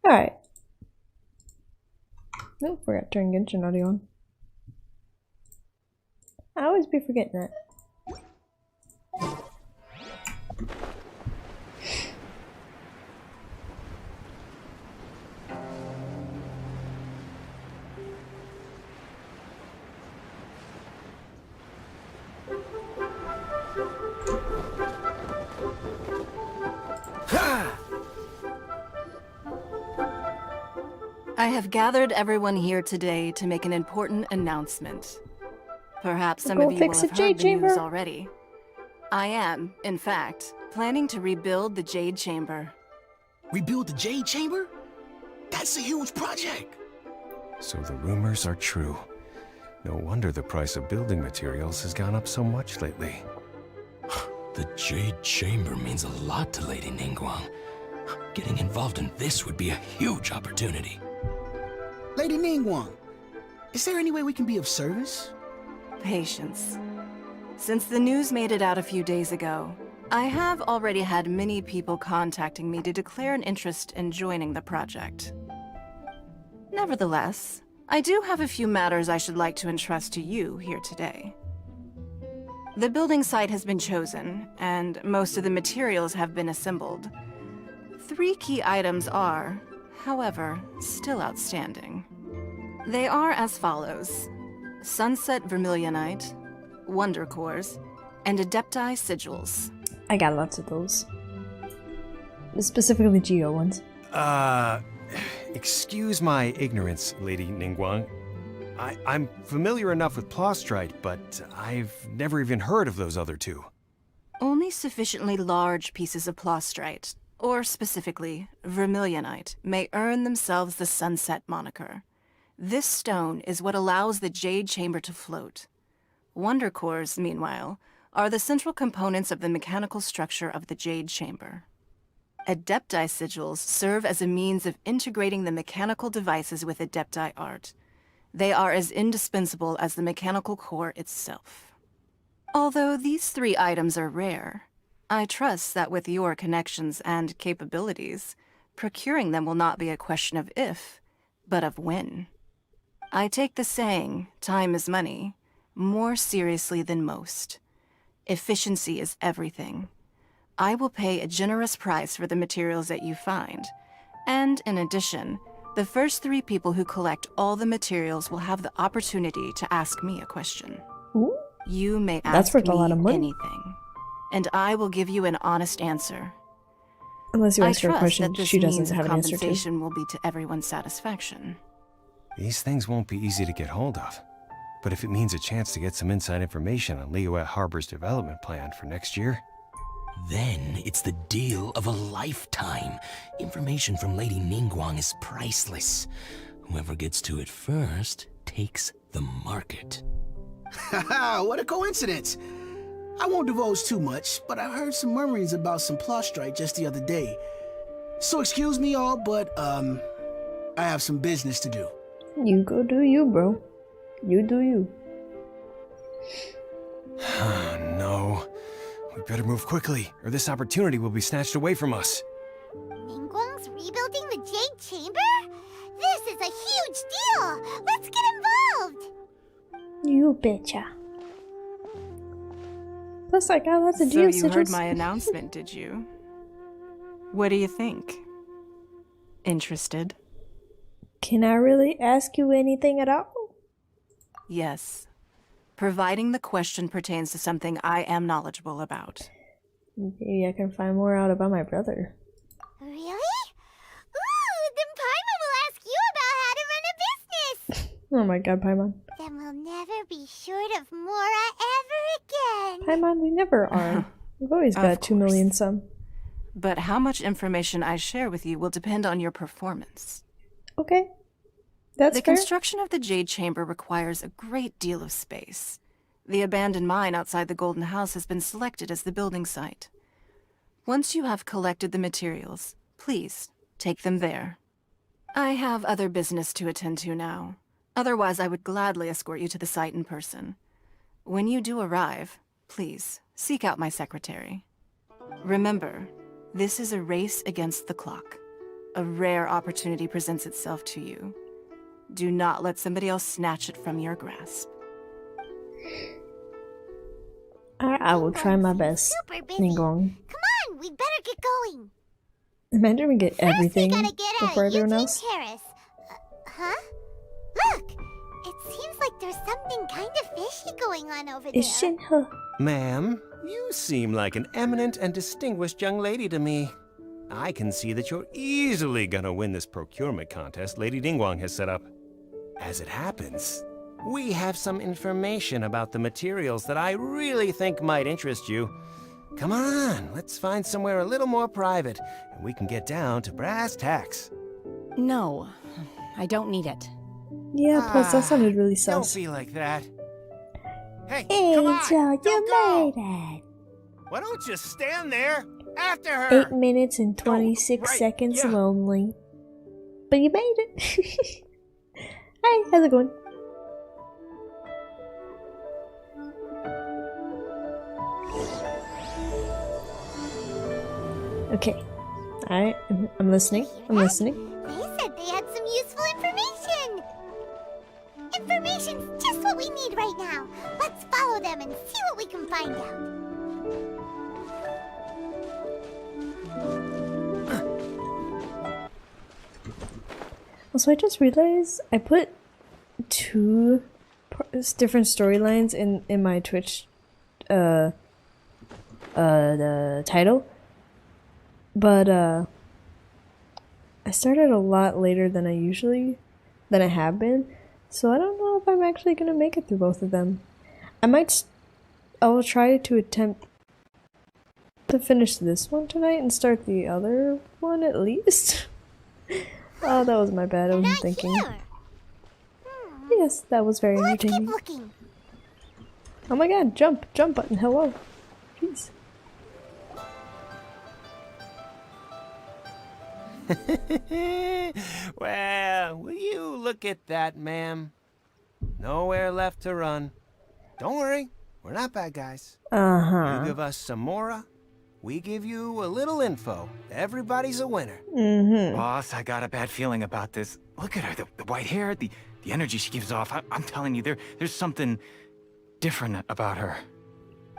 Alright. Nope, forgot to turn Genshin audio on. I always be forgetting that. I have gathered everyone here today to make an important announcement. Perhaps some of you will have heard the news already. I am, in fact, planning to rebuild the Jade Chamber. Rebuild the Jade Chamber? That's a huge project! So the rumors are true. No wonder the price of building materials has gone up so much lately. The Jade Chamber means a lot to Lady Ningguang. Getting involved in this would be a huge opportunity. Lady Ningguang, is there any way we can be of service? Patience. Since the news made it out a few days ago, I have already had many people contacting me to declare an interest in joining the project. Nevertheless, I do have a few matters I should like to entrust to you here today. The building site has been chosen, and most of the materials have been assembled. 3 key items are, however, still outstanding. They are as follows: Sunset Vermilionite, Wonder Cores, and Adepti Sigils. I got lots of those. Specifically Geo ones. Excuse my ignorance, Lady Ningguang. I'm familiar enough with Plostrite, but I've never even heard of those other 2. Only sufficiently large pieces of Plostrite, or specifically Vermilionite, may earn themselves the Sunset moniker. This stone is what allows the Jade Chamber to float. Wonder Cores, meanwhile, are the central components of the mechanical structure of the Jade Chamber. Adepti Sigils serve as a means of integrating the mechanical devices with Adepti art. They are as indispensable as the mechanical core itself. Although these 3 items are rare, I trust that with your connections and capabilities, procuring them will not be a question of if, but of when. I take the saying, time is money, more seriously than most. Efficiency is everything. I will pay a generous price for the materials that you find, and in addition, the first 3 people who collect all the materials will have the opportunity to ask me a question. Ooh, You may that's ask worth a lot me of money. anything, and I will give you an honest answer. Unless you I ask her a trust question that this she doesn't means of have an answer to. compensation will be to everyone's satisfaction. These things won't be easy to get hold of. But if it means a chance to get some inside information on Liyuet Harbor's development plan for next year... Then it's the deal of a lifetime. Information from Lady Ningguang is priceless. Whoever gets to it first takes the market. Haha, what a coincidence! I won't divulge too much, but I heard some murmurings about some Plostrite just the other day. So excuse me all, but I have some business to do. You go do you, bro. You do you. No. We better move quickly, or this opportunity will be snatched away from us. Ningguang's rebuilding the Jade Chamber? This is a huge deal! Let's get involved! You betcha. Plus, I got lots of So Geo you heard sigils. my announcement, did you? What do you think? Interested? Can I really ask you anything at all? Yes. Providing the question pertains to something I am knowledgeable about. Maybe I can find more out about my brother. Really? Ooh, then Paimon will ask you about how to run a business! Oh my god, Paimon. Then we'll never be short of Mora ever again! Paimon, we never are. We've always Of got 2 million course. some. But how much information I share with you will depend on your performance. Okay. That's The fair. construction of the Jade Chamber requires a great deal of space. The abandoned mine outside the Golden House has been selected as the building site. Once you have collected the materials, please take them there. I have other business to attend to now. Otherwise, I would gladly escort you to the site in person. When you do arrive, please seek out my secretary. Remember, this is a race against the clock. a rare opportunity presents itself to you. Do not let somebody else snatch it from your grasp. I will try my best, Super busy. Ningguang. Come on, we better get going. Imagine we get First, we everything gotta get out before of everyone Eugene else. Terrace. Huh? Look! It seems like there's something kind of fishy going on over there. It's Shinhe. Ma'am, you seem like an eminent and distinguished young lady to me. I can see that you're easily gonna win this procurement contest Lady Ningguang has set up. As it happens, we have some information about the materials that I really think might interest you. Come on, let's find somewhere a little more private, and we can get down to brass tacks. No, I don't need it. Yeah, plus that sounded really Don't sus. be like that. Hey, come on, Angel, you don't go. made it! Why don't you stand there after her? 8 minutes and 26 right, seconds yeah. lonely. But you made it! Hi, how's it going? Okay. Alright, I'm listening. I'm listening. They said they had some useful information. Information's just what we need right now. Let's follow them and see what we can find out. Also, I just realized I put two different storylines in my Twitch the title, but I started a lot later than I have been, so I don't know if I'm actually gonna make it through both of them. I will try to attempt to finish this one tonight and start the other one at least. Oh, that was my bad. I wasn't Not thinking. here. Yes, that was very Let's keep entertaining. looking. Oh my god, jump button, hello. Jeez. Well, will you look at that, ma'am? Nowhere left to run. Don't worry, we're not bad guys. You give us some mora, we give you a little info. Everybody's a winner. Boss, I got a bad feeling about this. Look at her, the white hair, the energy she gives off. I'm telling you, there's something different about her.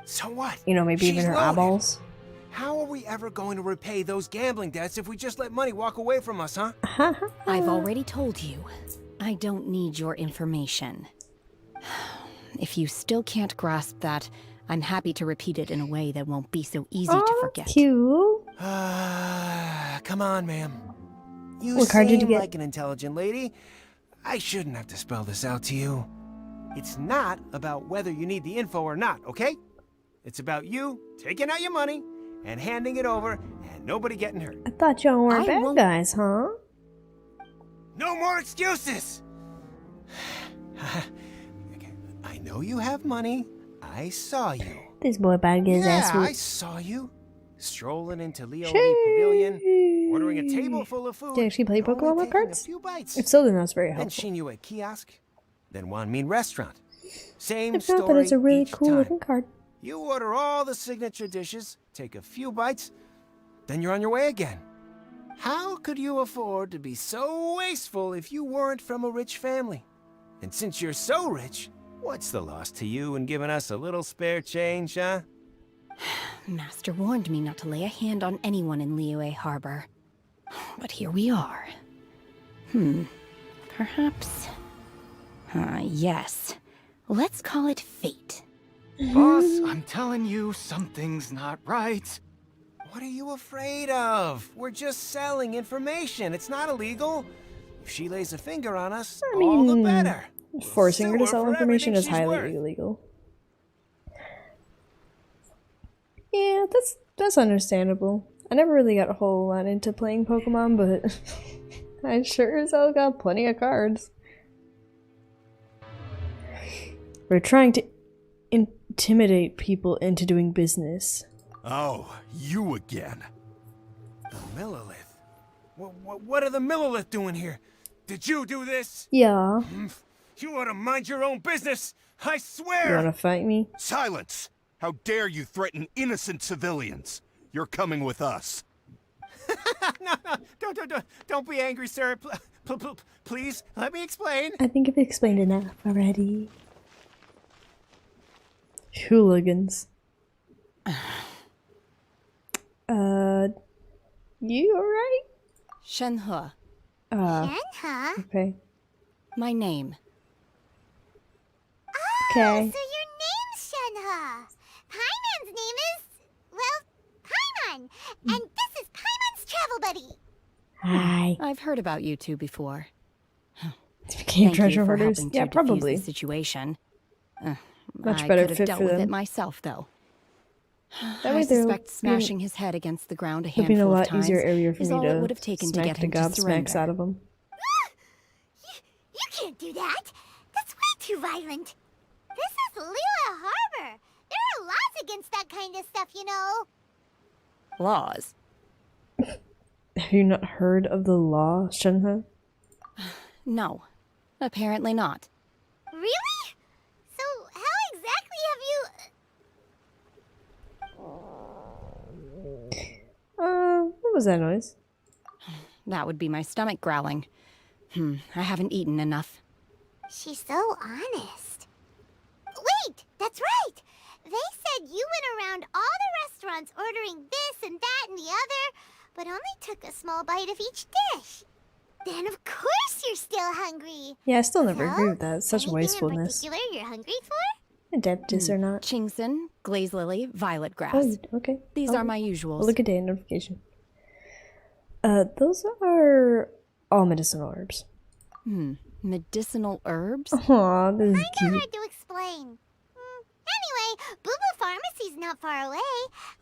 So what? You know, maybe She's even her loaded. eyeballs. How are we ever going to repay those gambling debts if we just let money walk away from us, huh? I've already told you, I don't need your information. If you still can't grasp that, I'm happy to repeat it in a way that won't be so easy to Oh, forget. cute. Come on, ma'am. You What card did you seem get? like an intelligent lady. I shouldn't have to spell this out to you. It's not about whether you need the info or not, okay? It's about you taking out your money and handing it over and nobody getting hurt. I thought y'all weren't I bad won't- guys, huh? No more excuses! Okay, I know you have money. I saw you. This boy about to get his ass Yeah, I whooped. saw you. Strolling into Leo Pavilion, ordering a table full of food. Did you actually play and only Pokemon with taking cards? A few bites. If so, then that's very Then helpful. Shinue kiosk, then Wanmin restaurant. Same If story not, then it's a really each cool time. looking card. You order all the signature dishes, take a few bites, then you're on your way again. How could you afford to be so wasteful if you weren't from a rich family? And since you're so rich, what's the loss to you in giving us a little spare change, huh? Master warned me not to lay a hand on anyone in Liyue Harbor. But here we are. Perhaps... yes. Let's call it fate. Boss, I'm telling you, something's not right. What are you afraid of? We're just selling information. It's not illegal. If she lays a finger on us, I all the mean, better. We'll Forcing her sue to sell for information everything is she's highly worth. illegal. Yeah, that's understandable. I never really got a whole lot into playing Pokemon, but I sure as hell got plenty of cards. We're trying to intimidate people into doing business. Oh, you again. The Millilith. What are the Millilith doing here? Did you do this? Yeah. You ought to mind your own business. I You swear. wanna fight me? Silence! How dare you threaten innocent civilians? You're coming with us. No, no, don't be angry, sir. Please, let me explain. I think I've explained enough already. Hooligans. You alright? Shenhe, Shenhe? Okay. my name. Okay. So your name's Shenhe. Paimon's name is, well, Paimon. And this is Paimon's travel buddy. Hi. I've heard about you two before. Became Thank treasure you for hoarders. helping to Yeah, defuse probably. the situation. Much I better could have fit dealt for with them. it myself, though. That I way there'll suspect be smashing his head against the ground a It'll be a handful of lot times easier area for is me all it would to have taken to smack get the him to gobsmacks surrender. out of them. You can't do that. That's way too violent. This is Liyue Harbor. There are laws against that kind of stuff, you know. Laws? Have you not heard of the law, Shenhe? No, apparently not. Really? So how exactly have you... What was that noise? That would be my stomach growling. I haven't eaten enough. She's so honest. Wait, that's right. They said you went around all the restaurants ordering this and that and the other, but only took a small bite of each dish. Then of course you're still hungry. Yeah, I still never So, agree with that. It's such anything wastefulness. in particular you're hungry for? Adeptus or not. Chingson, glaze lily, violet grass. Oh, okay. These Okay. are my usuals. Look at day notification. Those are all medicinal herbs. Medicinal herbs? Aw, this is Kinda cute. hard to explain. Anyway, Boo Boo Pharmacy's not far away.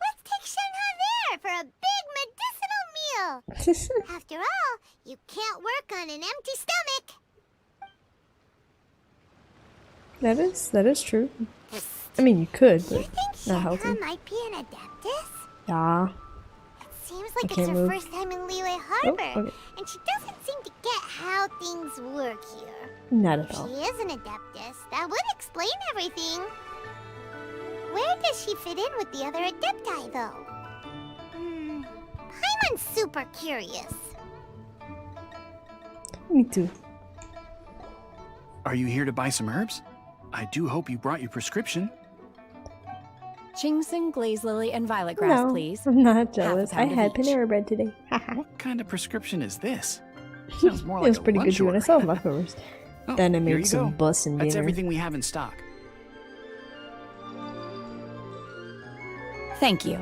Let's take Shenhe there for a big medicinal meal. After all, you can't work on an empty stomach. That is true. I mean, you could, You but think not healthy. Shenhe might be an adeptus? Yeah. Seems like it's can't her move. first time in Liyue Harbor, okay. and she doesn't seem to get how things work here. Not If at all. she is an adeptus, that would explain everything. Where does she fit in with the other adepti, though? Paimon's super curious. Me too. Are you here to buy some herbs? I do hope you brought your prescription. Chingson, glaze lily, and violet grass, No, please. I'm not jealous. I pound of had each. Panera bread today. What kind of prescription is this? Sounds more It like was a pretty good lunch too, and I order. saw leftovers. Oh, Then I here you made some go. bussin' That's dinner. everything we have in stock. Thank you.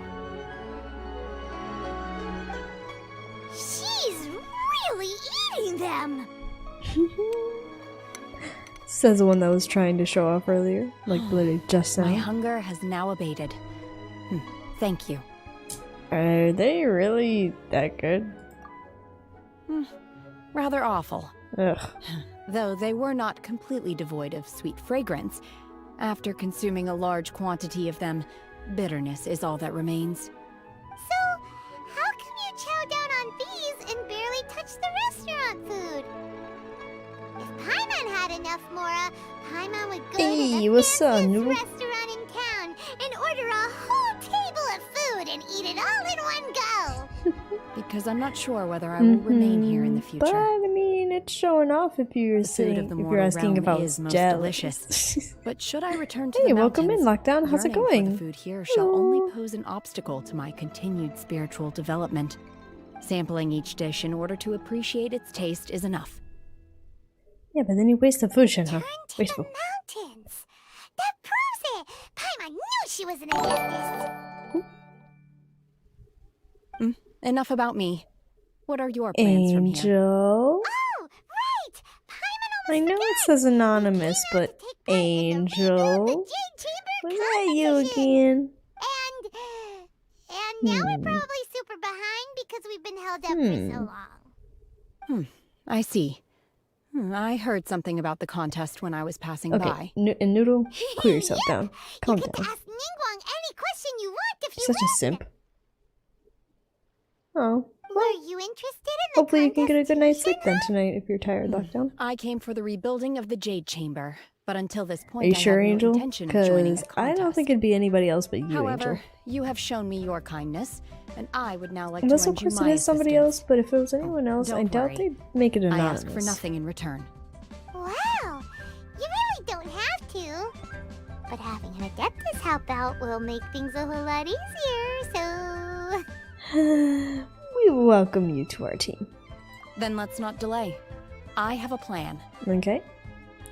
She's really eating them. Says the one that was trying to show off earlier. Like literally just My now. hunger has now abated. Thank you. Are they really that good? Rather awful. Ugh. Though they were not completely devoid of sweet fragrance. After consuming a large quantity of them, bitterness is all that remains. So, how come you chow down on these and barely touch the restaurant food? If Paimon had enough Mora, Paimon would go Hey, to the what's up, fanciest Noodle? restaurant in town and order a whole table of food and eat it all in one go. Because I'm not sure whether I will remain here in the future. But I mean, it's showing off if you're The food of the if you're mortal asking if I realm was is most jealous. delicious. But should I return to Hey, the welcome in, mountains, Lockdown. How's it yearning for going? the food here shall only Aw. pose an obstacle to my continued spiritual development. Sampling each dish in order to appreciate its taste is enough. Yeah, but then you waste the food, Shenhe. Turn to Wasteful. the mountains. That proves it. Paimon knew she was an adeptus. Enough about me. What are your plans from here? Angel. Oh, right. Paimon I almost know forgot. it says anonymous, We came out but to take part in the rebuild the Angel. Jade Chamber Was that you competition. again? And now we're probably super behind because we've been held up for so long. I see. I heard something about the contest when I was passing Okay, by. and Noodle, cool yourself Yeah, down. Calm you get down. to ask Ningguang any question you want if you Such a win. simp. Oh, Were you interested in the hopefully you can get a contest good night's too, sleep then Shenhe? tonight if you're tired, Lockdown. I came for the rebuilding of the Jade Chamber. But until this Are point, you I sure, had no Angel? intention of joining the Because contest. I don't think it'd be anybody else but you, However, Angel. you have shown me your kindness, and I would now like Unless to of lend you course it my is somebody assistance. else, but if it was anyone else, I Don't doubt worry. they'd make it I anonymous. ask for nothing in return. Wow, you really don't have to. But having an Adeptus help out will make things a whole lot easier, so... We welcome you to our team. Then let's not delay. I have a plan. Okay?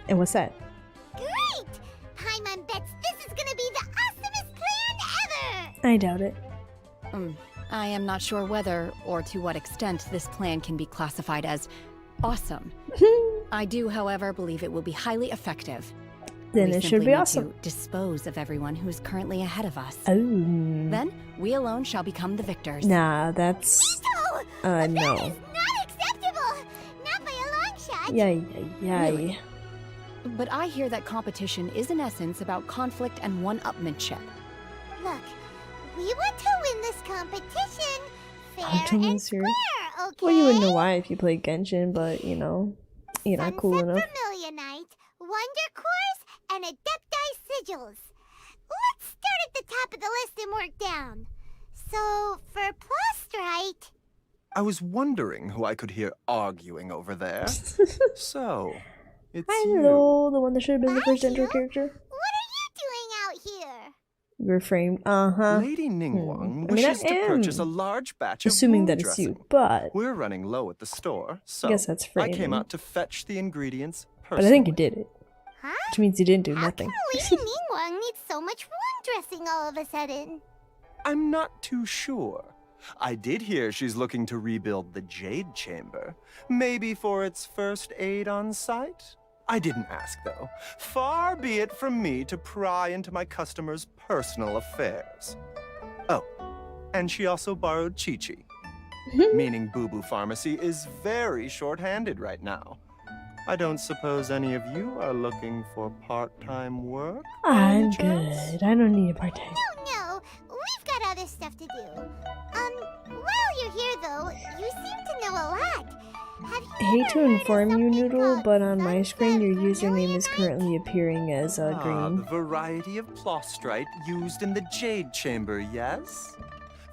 And what's that? Great! Paimon bets this is gonna be the awesomest plan ever! I doubt it. I am not sure whether or to what extent this plan can be classified as awesome. I do, however, believe it will be highly effective. Then We it simply should be need awesome. to dispose of everyone who's currently ahead of us. Oh. Then we alone shall become the victors. Nah, that's... No! no. That is not acceptable! Not by a long shot! Yay. Really? But I hear that competition is in essence about conflict and one-upmanship. Look, we want to win this competition fair Archon and is here. square, okay? Well, you wouldn't know why if you played Genshin, but, you know, you're not cool Sunset enough. Vermilionite, Wonder Cores, and Adepti Sigils. Let's start at the top of the list and work down. So, for Plustrite... I was wondering who I could hear arguing over there. So, it's Hello, the one that should have been the Hi, first intro Hugh. character. What are you doing out here? You were framed. Uh-huh. Lady Ningguang I mean, wishes I to purchase a am large batch of assuming wound that it's dressing. you, but... We're running low at the store, so guess that's I came framing. out to fetch the ingredients But personally. I think you did it. Huh? Which means you didn't do How nothing. come Lady Ningguang needs so much wound dressing all of a sudden? I'm not too sure. I did hear she's looking to rebuild the Jade Chamber. Maybe for its first aid on site? I didn't ask, though. Far be it from me to pry into my customers' personal affairs. Oh, and she also borrowed Chi-Chi. Meaning Boo Boo Pharmacy is very short-handed right now. I don't suppose any of you are looking for part-time work? by any I'm chance? good. I don't need a part-time. No, we've got other stuff to do. While you're here, though, you seem to know a lot. Have you I hate to ever heard of inform you, something Noodle, called but on my screen your Sunset username is Vermilionite? currently appearing as The green. variety of Plostrite used in the Jade Chamber, yes?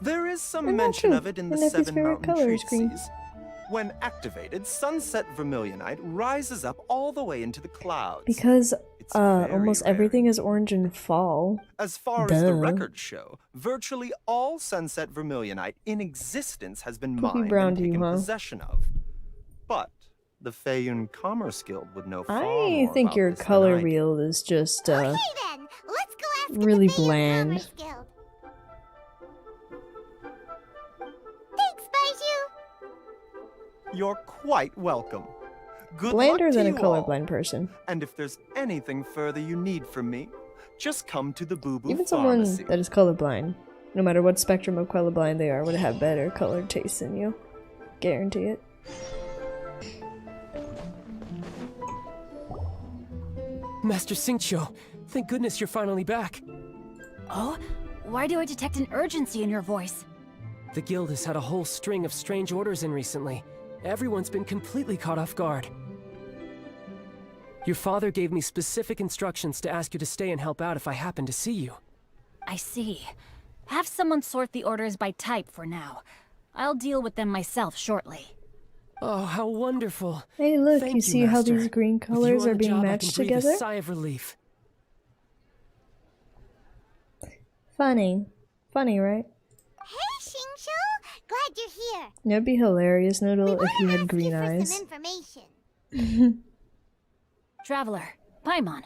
There is some And that's mention true. of it in And the that's his Seven favorite Mountain color is green. Treatises. When activated, Sunset Vermilionite rises up all the way into the clouds. Because It's very almost rare. everything is orange in fall. As far as the Duh. records show, virtually all Sunset Vermilionite in existence has been Poopy mined brown and to you, taken huh? possession of. But the Feiyun Commerce Guild would know far I more think about your this than color I do. wheel is just Okay then, let's go ask really the Feiyun bland. Commerce Guild. Thanks, Baiju. You're quite welcome. Good blander luck to than a you all. colorblind person. And if there's anything further you need from me, just come to the Boo Boo Even someone Pharmacy. that is colorblind, no matter what spectrum of colorblind they are, would have better color taste than you. Guarantee it. Master Xingqiu, thank goodness you're finally back. Oh? Why do I detect an urgency in your voice? The guild has had a whole string of strange orders in recently. Everyone's been completely caught off guard. Your father gave me specific instructions to ask you to stay and help out if I happen to see you. I see. Have someone sort the orders by type for now. I'll deal with them myself shortly. Oh, how wonderful. Hey, look, Thank you see how Master. these green With you colors on are the being job, I can matched breathe together? a sigh of relief. Funny. Funny, right? Hey, Xingqiu, glad you're here. It'd be hilarious, We Noodle, if want you to had ask green you for eyes. some information. Traveler, Paimon,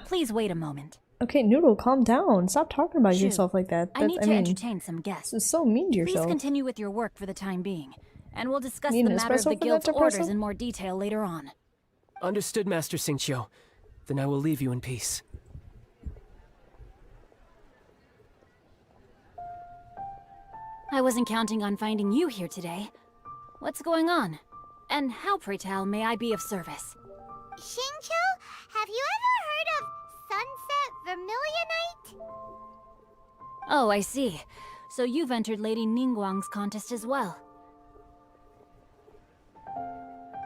please wait a moment. Okay, Noodle, calm down. Stop talking about Shoo. yourself like that. I need to mean, entertain some guests. this is so mean to Please yourself. continue with your work for the time being, and we'll discuss Need the an matter of espresso the for that guild's depresso? orders in more detail later on. Understood, Master Xingqiu. Then I will leave you in peace. I wasn't counting on finding you here today. What's going on? And how, pray tell, may I be of service? Xingqiu, have you ever heard of Sunset Vermilionite? Oh, I see. So you've entered Lady Ningguang's contest as well.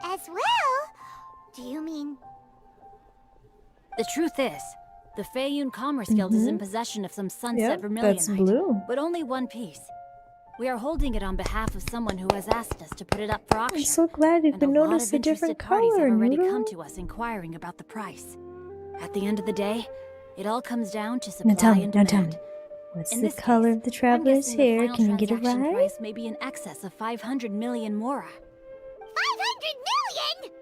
As well? Do you mean... The truth is, the Feiyun Commerce Guild is in possession of some sunset Yep, that's vermilionite, blue. but only one piece. We are holding it on behalf of someone who has asked us to put it up for auction. I'm so glad you And could a lot notice of the interested different parties color, have already Noodle. come to us inquiring about the price. At the end of the day, it all comes down to Now supply tell me, and now demand. tell me. What's In the this color case, of the I'm traveler's guessing the hair? final Can you get it transaction right? price may be in excess of 500 million mora. 500 million?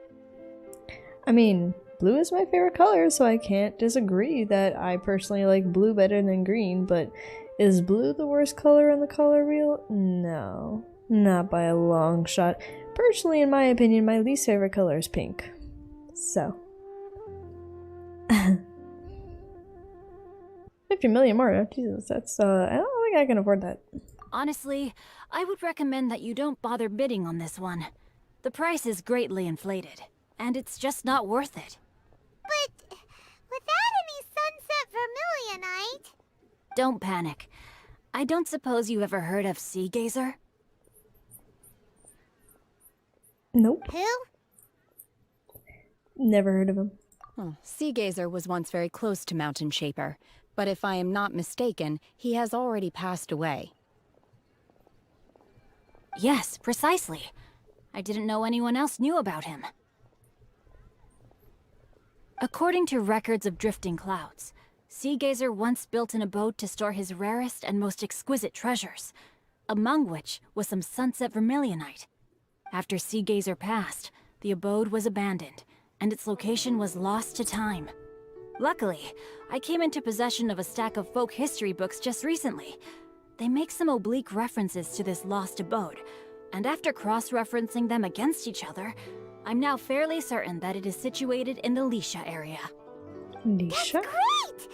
I mean, blue is my favorite color, so I can't disagree that I personally like blue better than green, but is blue the worst color in the color wheel? No. Not by a long shot. Personally, in my opinion, my least favorite color is pink. So. 50 million more. Jesus, that's, I don't think I can afford that. Honestly, I would recommend that you don't bother bidding on this one. The price is greatly inflated, and it's just not worth it. But without any sunset vermilionite... Don't panic. I don't suppose you ever heard of Sea Gazer? Nope. Who? Never heard of him. Oh, Sea Gazer was once very close to Mountain Shaper, but if I am not mistaken, he has already passed away. Yes, precisely. I didn't know anyone else knew about him. According to records of drifting clouds, Sea Gazer once built an abode to store his rarest and most exquisite treasures, among which was some sunset vermilionite. After Sea Gazer passed, the abode was abandoned, and its location was lost to time. Luckily, I came into possession of a stack of folk history books just recently. They make some oblique references to this lost abode, and after cross-referencing them against each other, I'm now fairly certain that it is situated in the Lisha area. Nisha? That's great!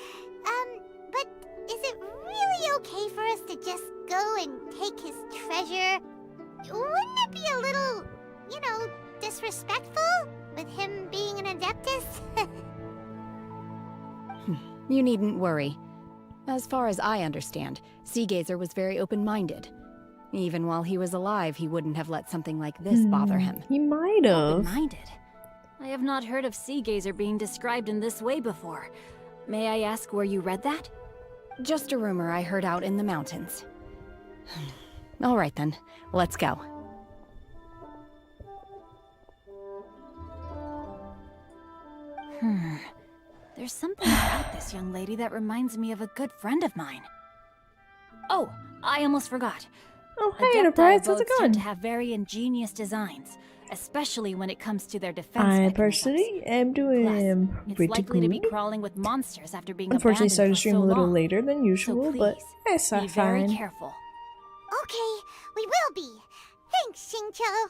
But is it really okay for us to just go and take his treasure? Wouldn't it be a little, you know, disrespectful with him being an Adeptus? You needn't worry. As far as I understand, Sea Gazer was very open-minded. Even while he was alive, he wouldn't have let something like this bother him. He might have. Open-minded? I have not heard of Sea Gazer being described in this way before. May I ask where you read that? Just a rumor I heard out in the mountains. All right then, let's go. There's something about this young lady that reminds me of a good friend of mine. Oh, I almost forgot. Oh, hi, Adepti Enterprise. How's it abodes going? tend to have very ingenious designs, especially when it comes to their defense I mechanisms. personally am doing It's pretty likely to be good. crawling with monsters after being Unfortunately, abandoned started for stream so a little long. later than usual, so but please, it's be very fine. careful. Okay, we will be. Thanks, Xingqiu.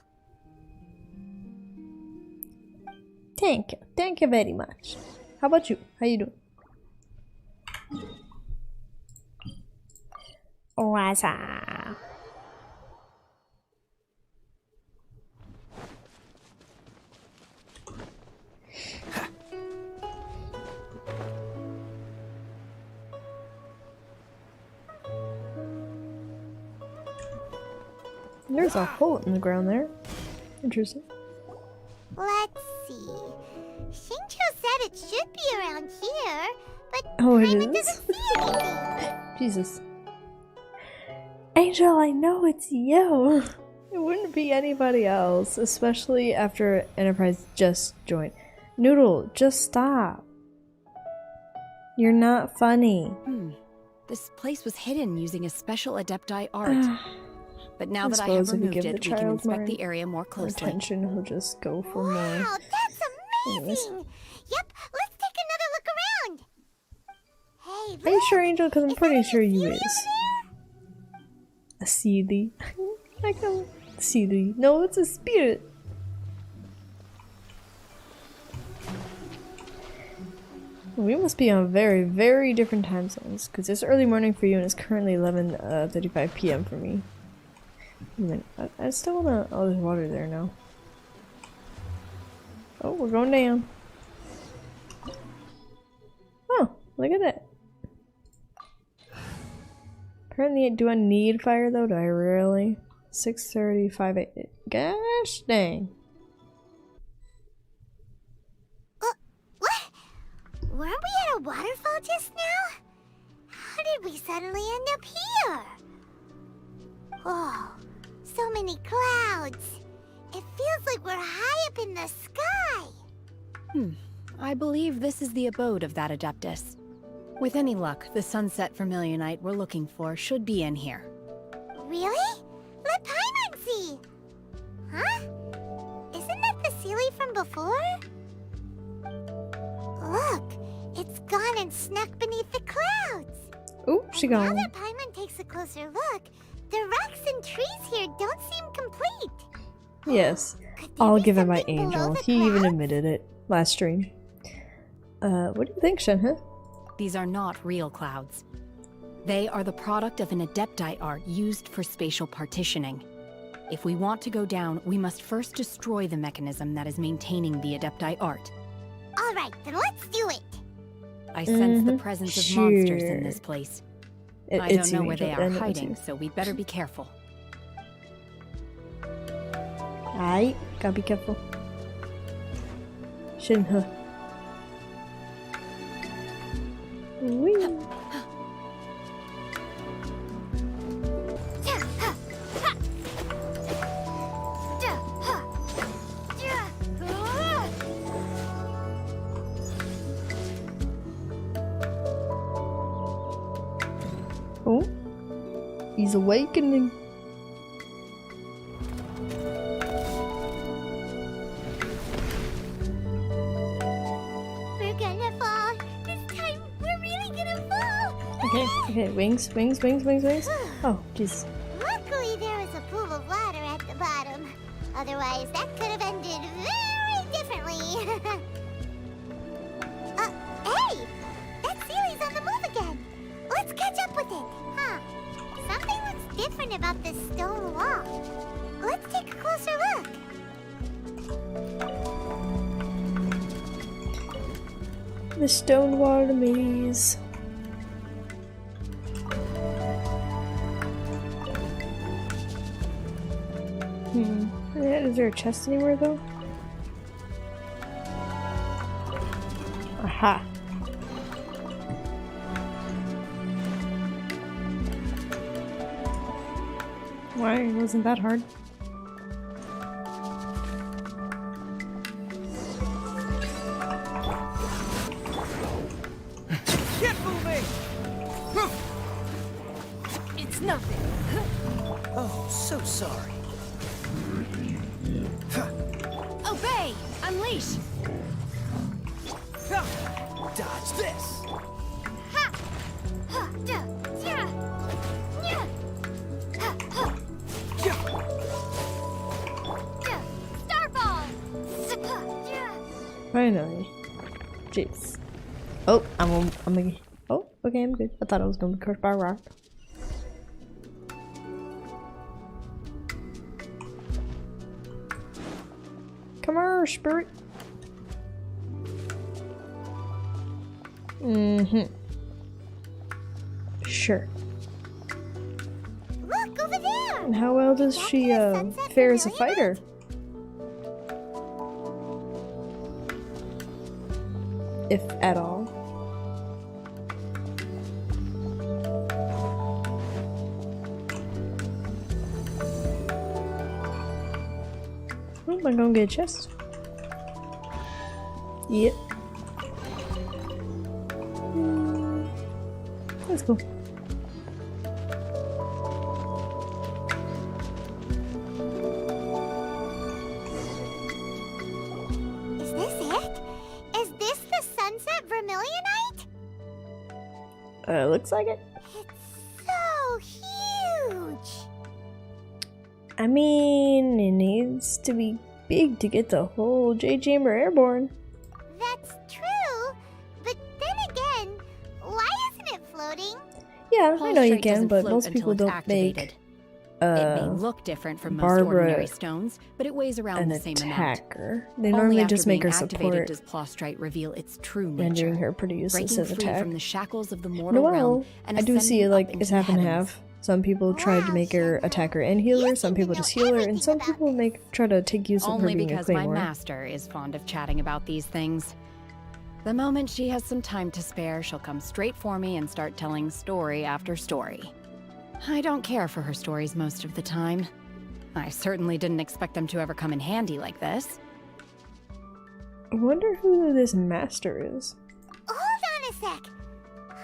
Thank you. Thank you very much. How about you? How you doing? Waza. There's a hole in the ground there. Interesting. Let's see. Xingqiu said it should be around here, but Oh, it Paimon is? doesn't see anything. Jesus. Angel, I know it's you. It wouldn't be anybody else, especially after Enterprise just joined. Noodle, just stop. You're not funny. This place was hidden using a special Adepti art. But now that I have suppose if you removed give it, the we can child inspect more the area more closely. attention, he'll just go for more. Wow, that's Anyways. amazing! Yep, let's take another look around. Hey, look! Are you sure, Angel? Because I'm Is pretty that sure an you Athelia is. over A Seelie. I can Seelie. No, it's a spirit. We must be on very, very different time zones, because it's early morning for you and it's currently 11:35 p.m. for me. I still wanna... Oh, there's water there now. Oh, we're going down. Oh, look at that. Apparently, do I need fire though? Do I really? 6:35 8. Gosh dang. What? Weren't we at a waterfall just now? How did we suddenly end up here? Oh, so many clouds. It feels like we're high up in the sky. I believe this is the abode of that Adeptus. With any luck, the sunset vermilionite we're looking for should be in here. Really? Let Paimon see. Huh? Isn't that the Sealy from before? Look, it's gone and snuck beneath the clouds. Oh, she Now gone. that Paimon takes a closer look, the rocks and trees here don't seem complete. Yes, Could there I'll be give it my something below angel. the He even clouds? admitted it last stream. What do you think, Shenhe? These are not real clouds. They are the product of an Adepti art used for spatial partitioning. If we want to go down, we must first destroy the mechanism that is maintaining the Adepti art. All right, then let's do it. I sense the presence of monsters in this place. I don't know where they are hiding, so we'd better be careful. Aight, gotta be careful. Shenhe. Whee. Oh, he's awakening. We're gonna fall. This time, we're really gonna fall. Okay, wings. Oh, jeez. Luckily, there was a pool of water at the bottom. Otherwise, that could have ended very differently. Hey! That Sealy's on the move again. Let's catch up with it. Huh. Something looks different about this stone wall. Let's take a closer look. The stone wall maze. Yeah, is there a chest anywhere though? Aha. Why wasn't that hard? Get moving! It's nothing. Oh, so sorry. Obey! Unleash! Dodge this! Finally. Jeez. Oh, I'm gonna. Oh, okay, I'm good. I thought I was gonna be crushed by a rock. Come on, spirit. Sure. Look, over there! And how well does she fare as a fighter? If at all. Oh, am I gonna get a chest? Yep. That's cool. Is this it? Is this the sunset vermilionite? Looks like it. It's so huge! I mean, it needs to be big to get the whole Jade Chamber airborne. That's true, but then again, why isn't it floating? Yeah, I know you Prostrate can, doesn't but float most until people it's don't activated. make It may look different from most Barbara ordinary stones, but it weighs around an the same amount. attacker. They Only normally after just make being her activated support, does Prostrate reveal its true rendering nature, her pretty useless breaking as free attack. from the shackles of the mortal No, realm well, and I do see it ascending like up it's into half and the heavens. half. Some people try to make her attacker and healer, some people just heal her, and some people try to take use of her Only being a because my claymore. master is fond of chatting about these things. The moment she has some time to spare, she'll come straight for me and start telling story after story. I don't care for her stories most of the time. I certainly didn't expect them to ever come in handy like this. I wonder who this master is. Hold on a sec.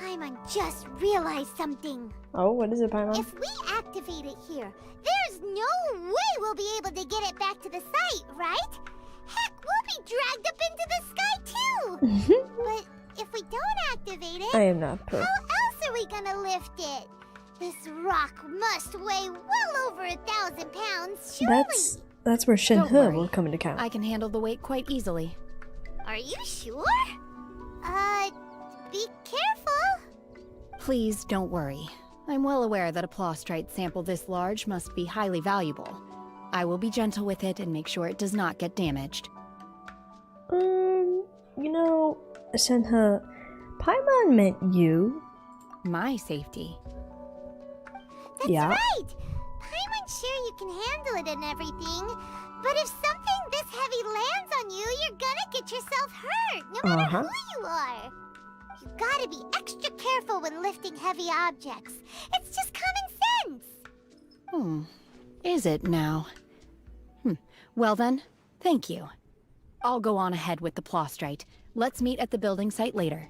Paimon just realized something. Oh, what is it, Paimon? If we activate it here, there's no way we'll be able to get it back to the site, right? Heck, we'll be dragged up into the sky too! But if we don't activate it, I am not pro. how else are we gonna lift it? This rock must weigh well over 1,000 pounds, surely! That's where Don't Shenhe worry. will come into count. I can handle the weight quite easily. Are you sure? Be careful! Please don't worry. I'm well aware that a plaustrite sample this large must be highly valuable. I will be gentle with it and make sure it does not get damaged. You know, Shenhe, Paimon meant you. My safety. That's Yeah. right! Paimon's sure you can handle it and everything, but if something this heavy lands on you, you're gonna get yourself hurt, no matter who you are. You gotta be extra careful when lifting heavy objects. It's just common sense. Is it now? Well then, thank you. I'll go on ahead with the plaustrite. Let's meet at the building site later.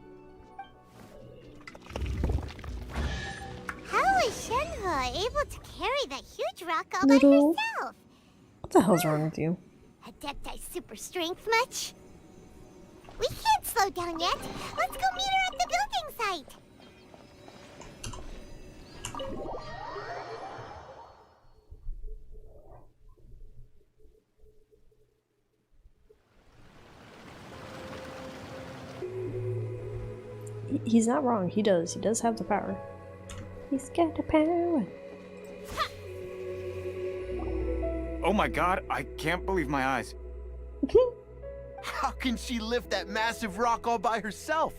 How is Shenhe able to carry that huge rock all by Little- herself? What the hell's wrong with you? Adepti super strength much? We can't slow down yet. Let's go meet her at the building site. He's not wrong. He does have the power. He's got the power. Oh my god, I can't believe my eyes. How can she lift that massive rock all by herself?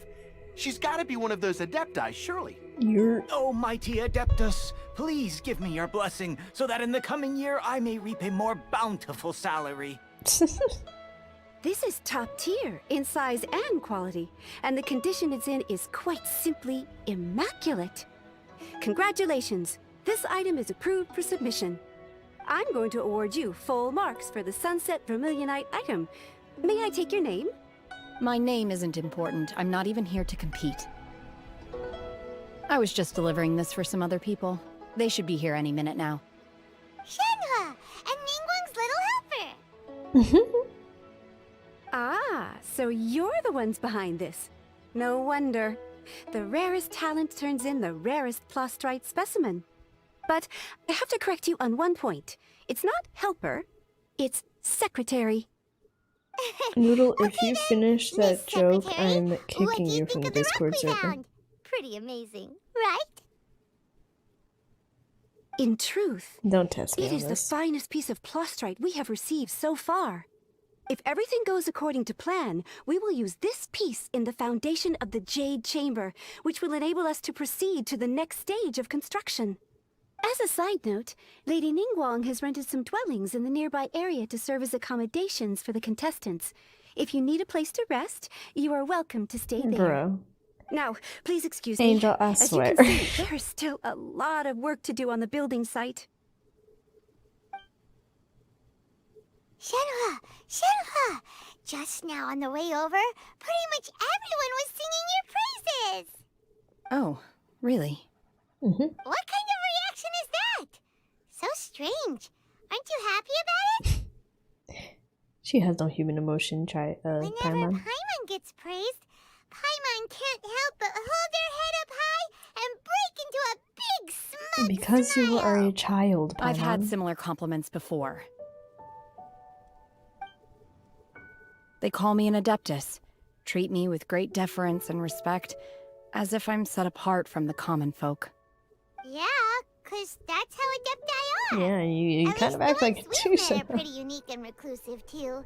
She's got to be one of those Adepti, surely. You're... Oh, mighty Adeptus, please give me your blessing so that in the coming year I may reap a more bountiful salary. This is top tier in size and quality, and the condition it's in is quite simply immaculate. Congratulations! This item is approved for submission. I'm going to award you full marks for the Sunset Vermilionite item. May I take your name? My name isn't important. I'm not even here to compete. I was just delivering this for some other people. They should be here any minute now. Shenhe and Ningguang's little helper. Ah, so you're the ones behind this. No wonder. The rarest talent turns in the rarest plaustrite specimen. But I have to correct you on one point. It's not helper, it's secretary. Noodle, if you finish that Miss joke, Secretary, I'm what kicking do you you from think the of the Discord rock we server. found? Pretty amazing, right? In truth, Don't test me it on is the this. finest piece of plaustrite we have received so far. If everything goes according to plan, we will use this piece in the foundation of the Jade Chamber, which will enable us to proceed to the next stage of construction. As a side note, Lady Ningguang has rented some dwellings in the nearby area to serve as accommodations for the contestants. If you need a place to rest, you are welcome to stay there. Bro. Now, please excuse Angel, me. I As swear. you can see, there is still a lot of work to do on the building site. Shenhe! Shenhe! Just now on the way over, pretty much everyone was singing your praises! Oh, really? What kind of reaction is that? So strange. Aren't you happy about it? She has no human emotion, Whenever Paimon. Paimon gets praised, Paimon can't help but hold her head up high and break into a big smug Because you are a child, Paimon. I've had similar compliments before. They call me an Adeptus, treat me with great deference and respect, as if I'm set apart from the common folk. Yeah, 'cause that's how Adepti are. Yeah, you At kind of least act the like ones it too, we've met are Shenhe. pretty unique and reclusive too.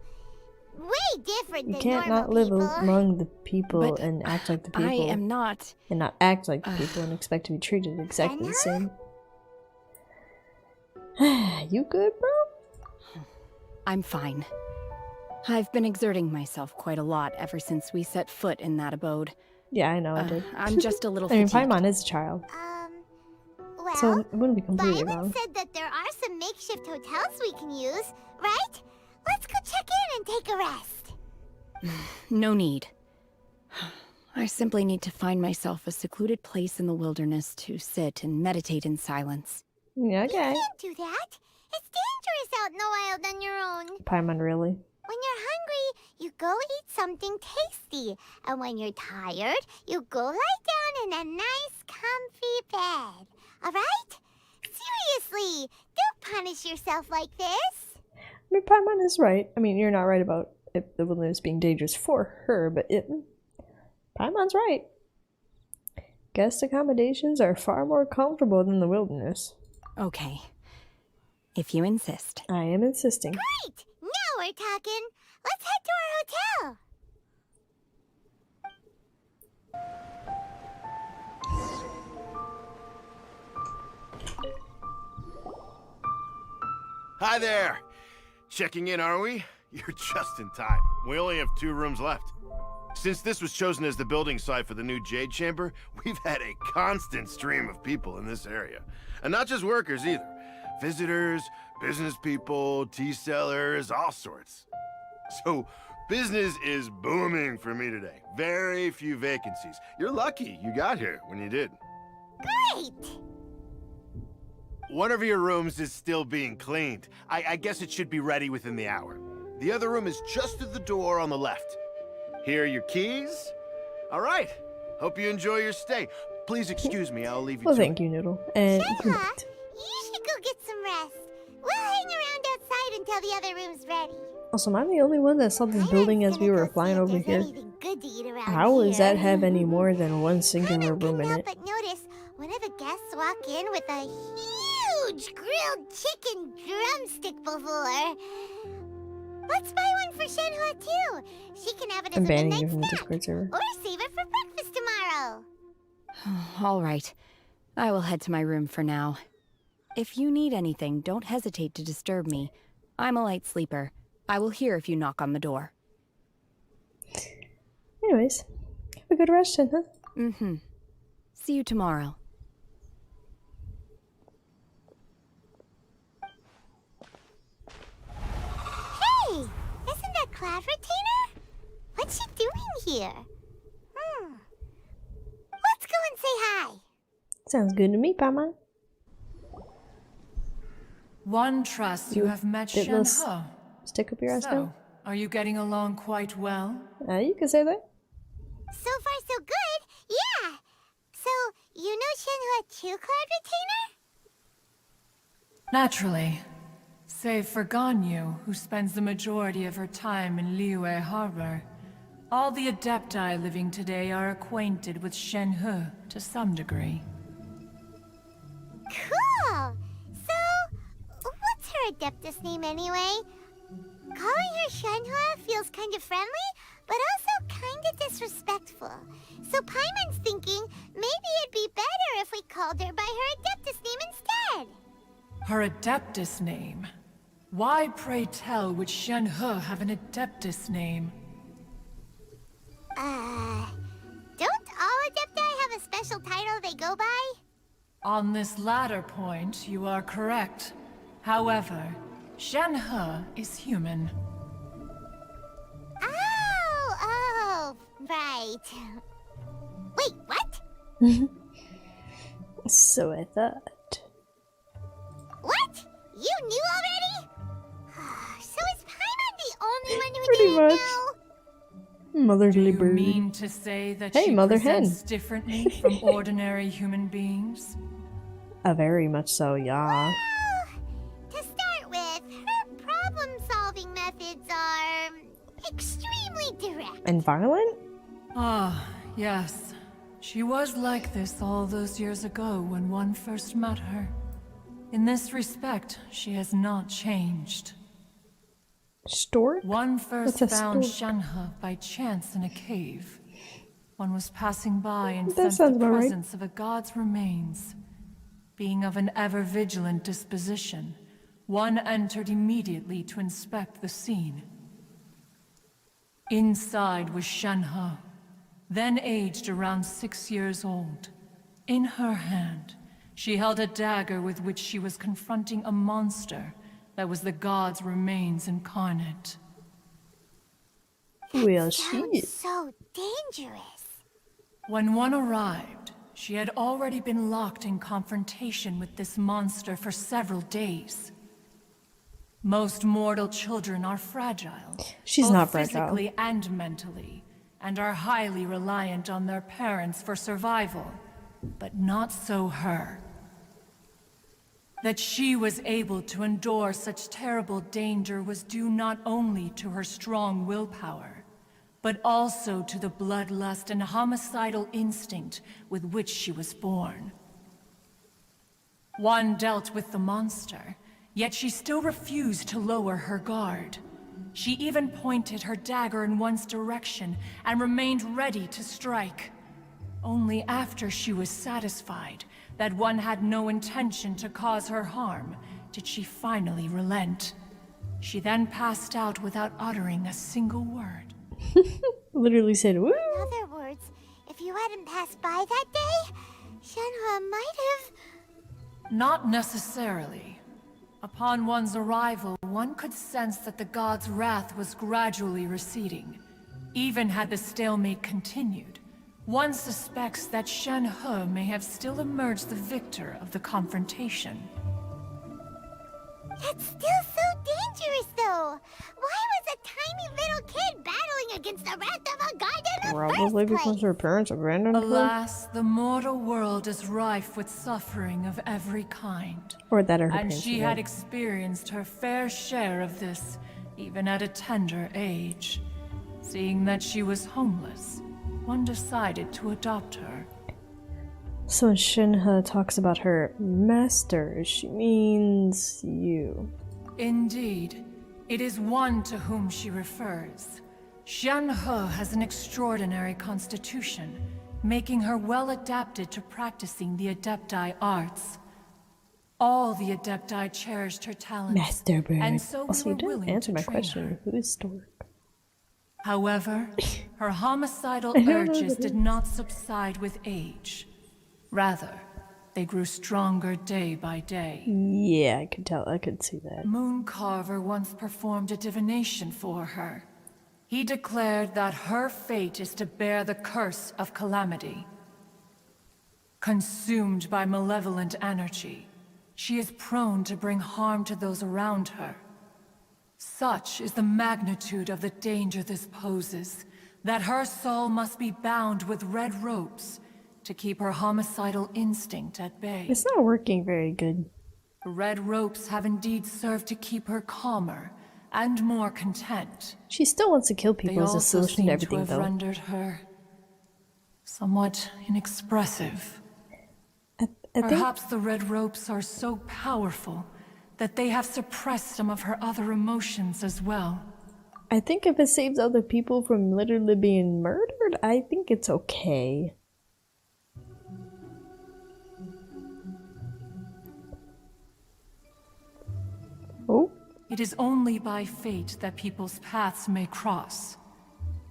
Way different You than can't normal not live people. among the people But and act like the people. I am not. And not act like the people and expect to be treated exactly the same. You good, bro? I'm fine. I've been exerting myself quite a lot ever since we set foot in that abode. Yeah, I know I did. I'm just a little I mean, fatigued. Paimon is a child. Well, So it wouldn't be completely Byron wrong. said that there are some makeshift hotels we can use, right? Let's go check in and take a rest. No need. I simply need to find myself a secluded place in the wilderness to sit and meditate in silence. Yeah, okay. You can't do that. It's dangerous out in the wild on your own. Paimon, really? When you're hungry, you go eat something tasty. And when you're tired, you go lie down in a nice, comfy bed. All right? Seriously, don't punish yourself like this. I mean, Paimon is right. I mean, you're not right about it, the wilderness being dangerous for her, but Paimon's right. Guest accommodations are far more comfortable than the wilderness. Okay. If you insist. I am insisting. Great! Now we're talking. Let's head to our hotel. Hi there! Checking in, are we? You're just in time. We only have 2 rooms left. Since this was chosen as the building site for the new Jade Chamber, we've had a constant stream of people in this area. And not just workers either. Visitors, business people, tea sellers, all sorts. So, business is booming for me today. Very few vacancies. You're lucky you got here when you did. Great! One of your rooms is still being cleaned. I guess it should be ready within the hour. The other room is just at the door on the left. Here are your keys. All right. Hope you enjoy your stay. Please excuse me, I'll leave you Well, to thank it. you, Noodle. And good Shenhe, night. you should go get some rest. We'll hang around outside until the other room's ready. Also, am I the only one that saw this building as we were flying over here? Good to eat around How does that here. have any more than one singular room in Couldn't it? help but notice one of the guests walk in with a huge grilled chicken drumstick before. Let's buy one for Shenhe too. She can have it I'm as a banning midnight you from the snack. Discord server. Or save it for breakfast tomorrow. All right. I will head to my room for now. If you need anything, don't hesitate to disturb me. I'm a light sleeper. I will hear if you knock on the door. Anyways, have a good rest, Shenhe. Mm-hmm. See you tomorrow. Hey, isn't that Cloud Retainer? What's she doing here? Let's go and say hi. Sounds good to me, Paimon. One trusts you have met Ditless. Shenhe. Stick up your ass down. Are you getting along quite well? You can say that. So far, so good. Yeah. So, you know Shenhe too, Cloud Retainer? Naturally. Save for Ganyu, who spends the majority of her time in Liyue Harbor. All the Adepti living today are acquainted with Shenhe to some degree. Cool. So, what's her Adeptus name anyway? Calling her Shenhe feels kind of friendly, but also kind of disrespectful. So Paimon's thinking maybe it'd be better if we called her by her Adeptus name instead. Her Adeptus name? Why, pray tell, would Shenhe have an Adeptus name? Don't all Adepti have a special title they go by? On this latter point, you are correct. However, Shenhe is human. Oh, right. Wait, what? So I thought. What? You knew already? So is Paimon the only one who Pretty didn't much. know? Motherly You bird. mean to say that Hey, she Mother presents Hen. differently from ordinary human beings? Very much so, yeah. To start with, her problem-solving methods are extremely direct. And violent? Ah, yes. She was like this all those years ago when one first met her. In this respect, she has not changed. Stork? One first What's a found stork? Shenhe by chance in a cave. One was passing by and That sensed sounds the about right. presence of a god's remains. Being of an ever-vigilant disposition, one entered immediately to inspect the scene. Inside was Shenhe, then aged around 6 years old. In her hand, she held a dagger with which she was confronting a monster that was the god's remains incarnate. Well, Sounds so dangerous. When one arrived, she had already been locked in confrontation with this monster for several days. Most mortal children are fragile, She's both not fragile. physically and mentally, and are highly reliant on their parents for survival. But not so her. That she was able to endure such terrible danger was due not only to her strong willpower, but also to the bloodlust and homicidal instinct with which she was born. One dealt with the monster, yet she still refused to lower her guard. She even pointed her dagger in one's direction and remained ready to strike. Only after she was satisfied that one had no intention to cause her harm did she finally relent. She then passed out without uttering a single word. Literally said, woo! In other words, if you hadn't passed by that day, Shenhe might have... Not necessarily. Upon one's arrival, one could sense that the god's wrath was gradually receding. Even had the stalemate continued, one suspects that Shenhe may have still emerged the victor of the confrontation. That's still so dangerous, though. Why was a tiny little kid battling against the wrath of a god in the Probably first because place? her parents are grand. Alas, the mortal world is rife with suffering of every kind. Or that her And parents she are had dead. experienced her fair share of this, even at a tender age. Seeing that she was homeless, one decided to adopt her. So when Shenhe talks about her master, she means you. Indeed, it is one to whom she refers. Shenhe has an extraordinary constitution, making her well adapted to practicing the Adepti arts. All the Adepti cherished her talents, Master bird. and so we Also, you were didn't willing answer to my train question. her. Who is Stork? However, her homicidal I don't know urges who it did not subside with age. Rather, they grew stronger day by day. Yeah, I could tell. I could see that. Mooncarver once performed a divination for her. He declared that her fate is to bear the curse of calamity. Consumed by malevolent energy, she is prone to bring harm to those around her. Such is the magnitude of the danger this poses, that her soul must be bound with red ropes to keep her homicidal instinct at bay. It's not working very good. The red ropes have indeed served to keep her calmer and more content. She still wants to kill They people as a also solution seem to to everything, have though. rendered her somewhat inexpressive. I think Perhaps the red ropes are so powerful that they have suppressed some of her other emotions as well. if it saves other people from literally being murdered, I think it's okay. Oh? It is only by fate that people's paths may cross.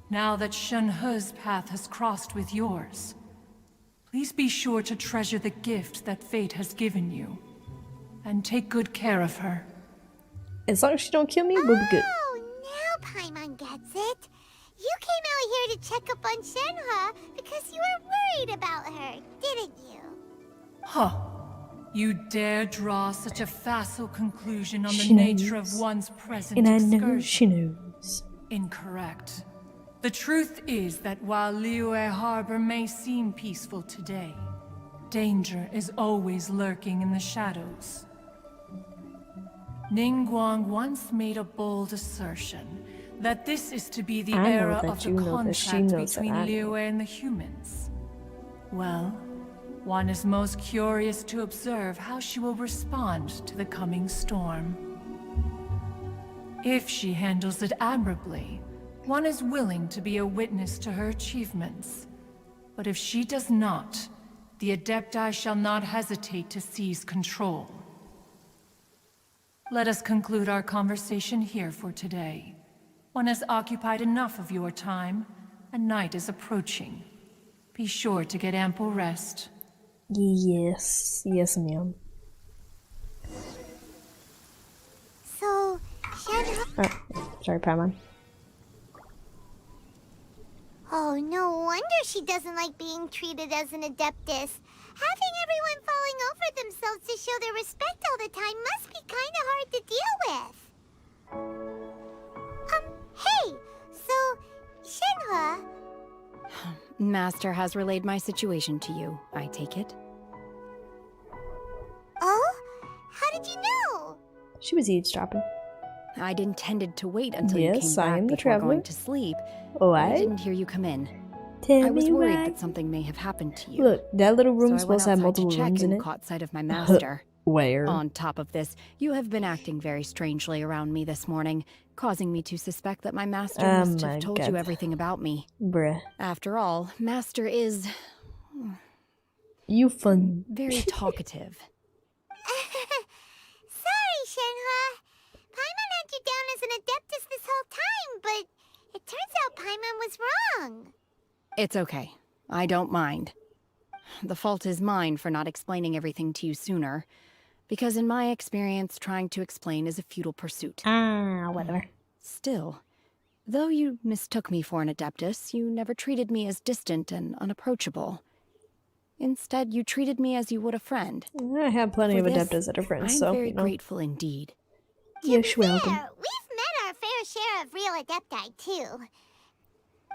Now that Shenhe's path has crossed with yours, please be sure to treasure the gift that fate has given you, and take good care of her. As long as she don't kill me, we'll be good. Oh, now Paimon gets it. You came out here to check up on Shenhe because you were worried about her, didn't you? Huh. You dare draw such a facile conclusion on the She nature knows. of one's present And I excursion. know she knows. Incorrect. The truth is that while Liyue Harbor may seem peaceful today, danger is always lurking in the shadows. Ningguang once made a bold assertion that this is to be the I know era that of the you know that she contract knows that between I know. Liyue and the humans. Well, one is most curious to observe how she will respond to the coming storm. If she handles it admirably, one is willing to be a witness to her achievements. But if she does not, the Adepti shall not hesitate to seize control. Let us conclude our conversation here for today. One has occupied enough of your time, and night is approaching. Be sure to get ample rest. Yes. Yes, ma'am. So, Shenhe... Oh, sorry, Paimon. Oh, no wonder she doesn't like being treated as an adeptus. Having everyone falling over themselves to show their respect all the time must be kinda hard to deal with. Hey! So, Shenhe... Master has relayed my situation to you, I take it. Oh? How did you know? She was eavesdropping. I'd intended to wait until you Yes, came I back am the before traveler. going to sleep. Oh, I I didn't hear you come in. Tell I was me worried why. that something may have happened to you. Look, that little So room's I went supposed to have outside multiple check rooms in and it. caught sight of my master. Where? On top of this, you have been acting very strangely around me this morning, causing me to suspect that my master must have told you everything about me. Bruh. After all, master is... You fun. very talkative. Sorry, Shenhe. Paimon had you down as an adeptus this whole time, but it turns out Paimon was wrong. It's okay. I don't mind. The fault is mine for not explaining everything to you sooner, because in my experience, trying to explain is a futile pursuit. Ah, whatever. Still, though you mistook me for an adeptus, you never treated me as distant and unapproachable. Instead, you treated me as you would a friend. I have plenty For of this, adeptus that are friends, I'm so, very you know. grateful indeed. Yes, welcome. We've met our fair share of real adepti, too.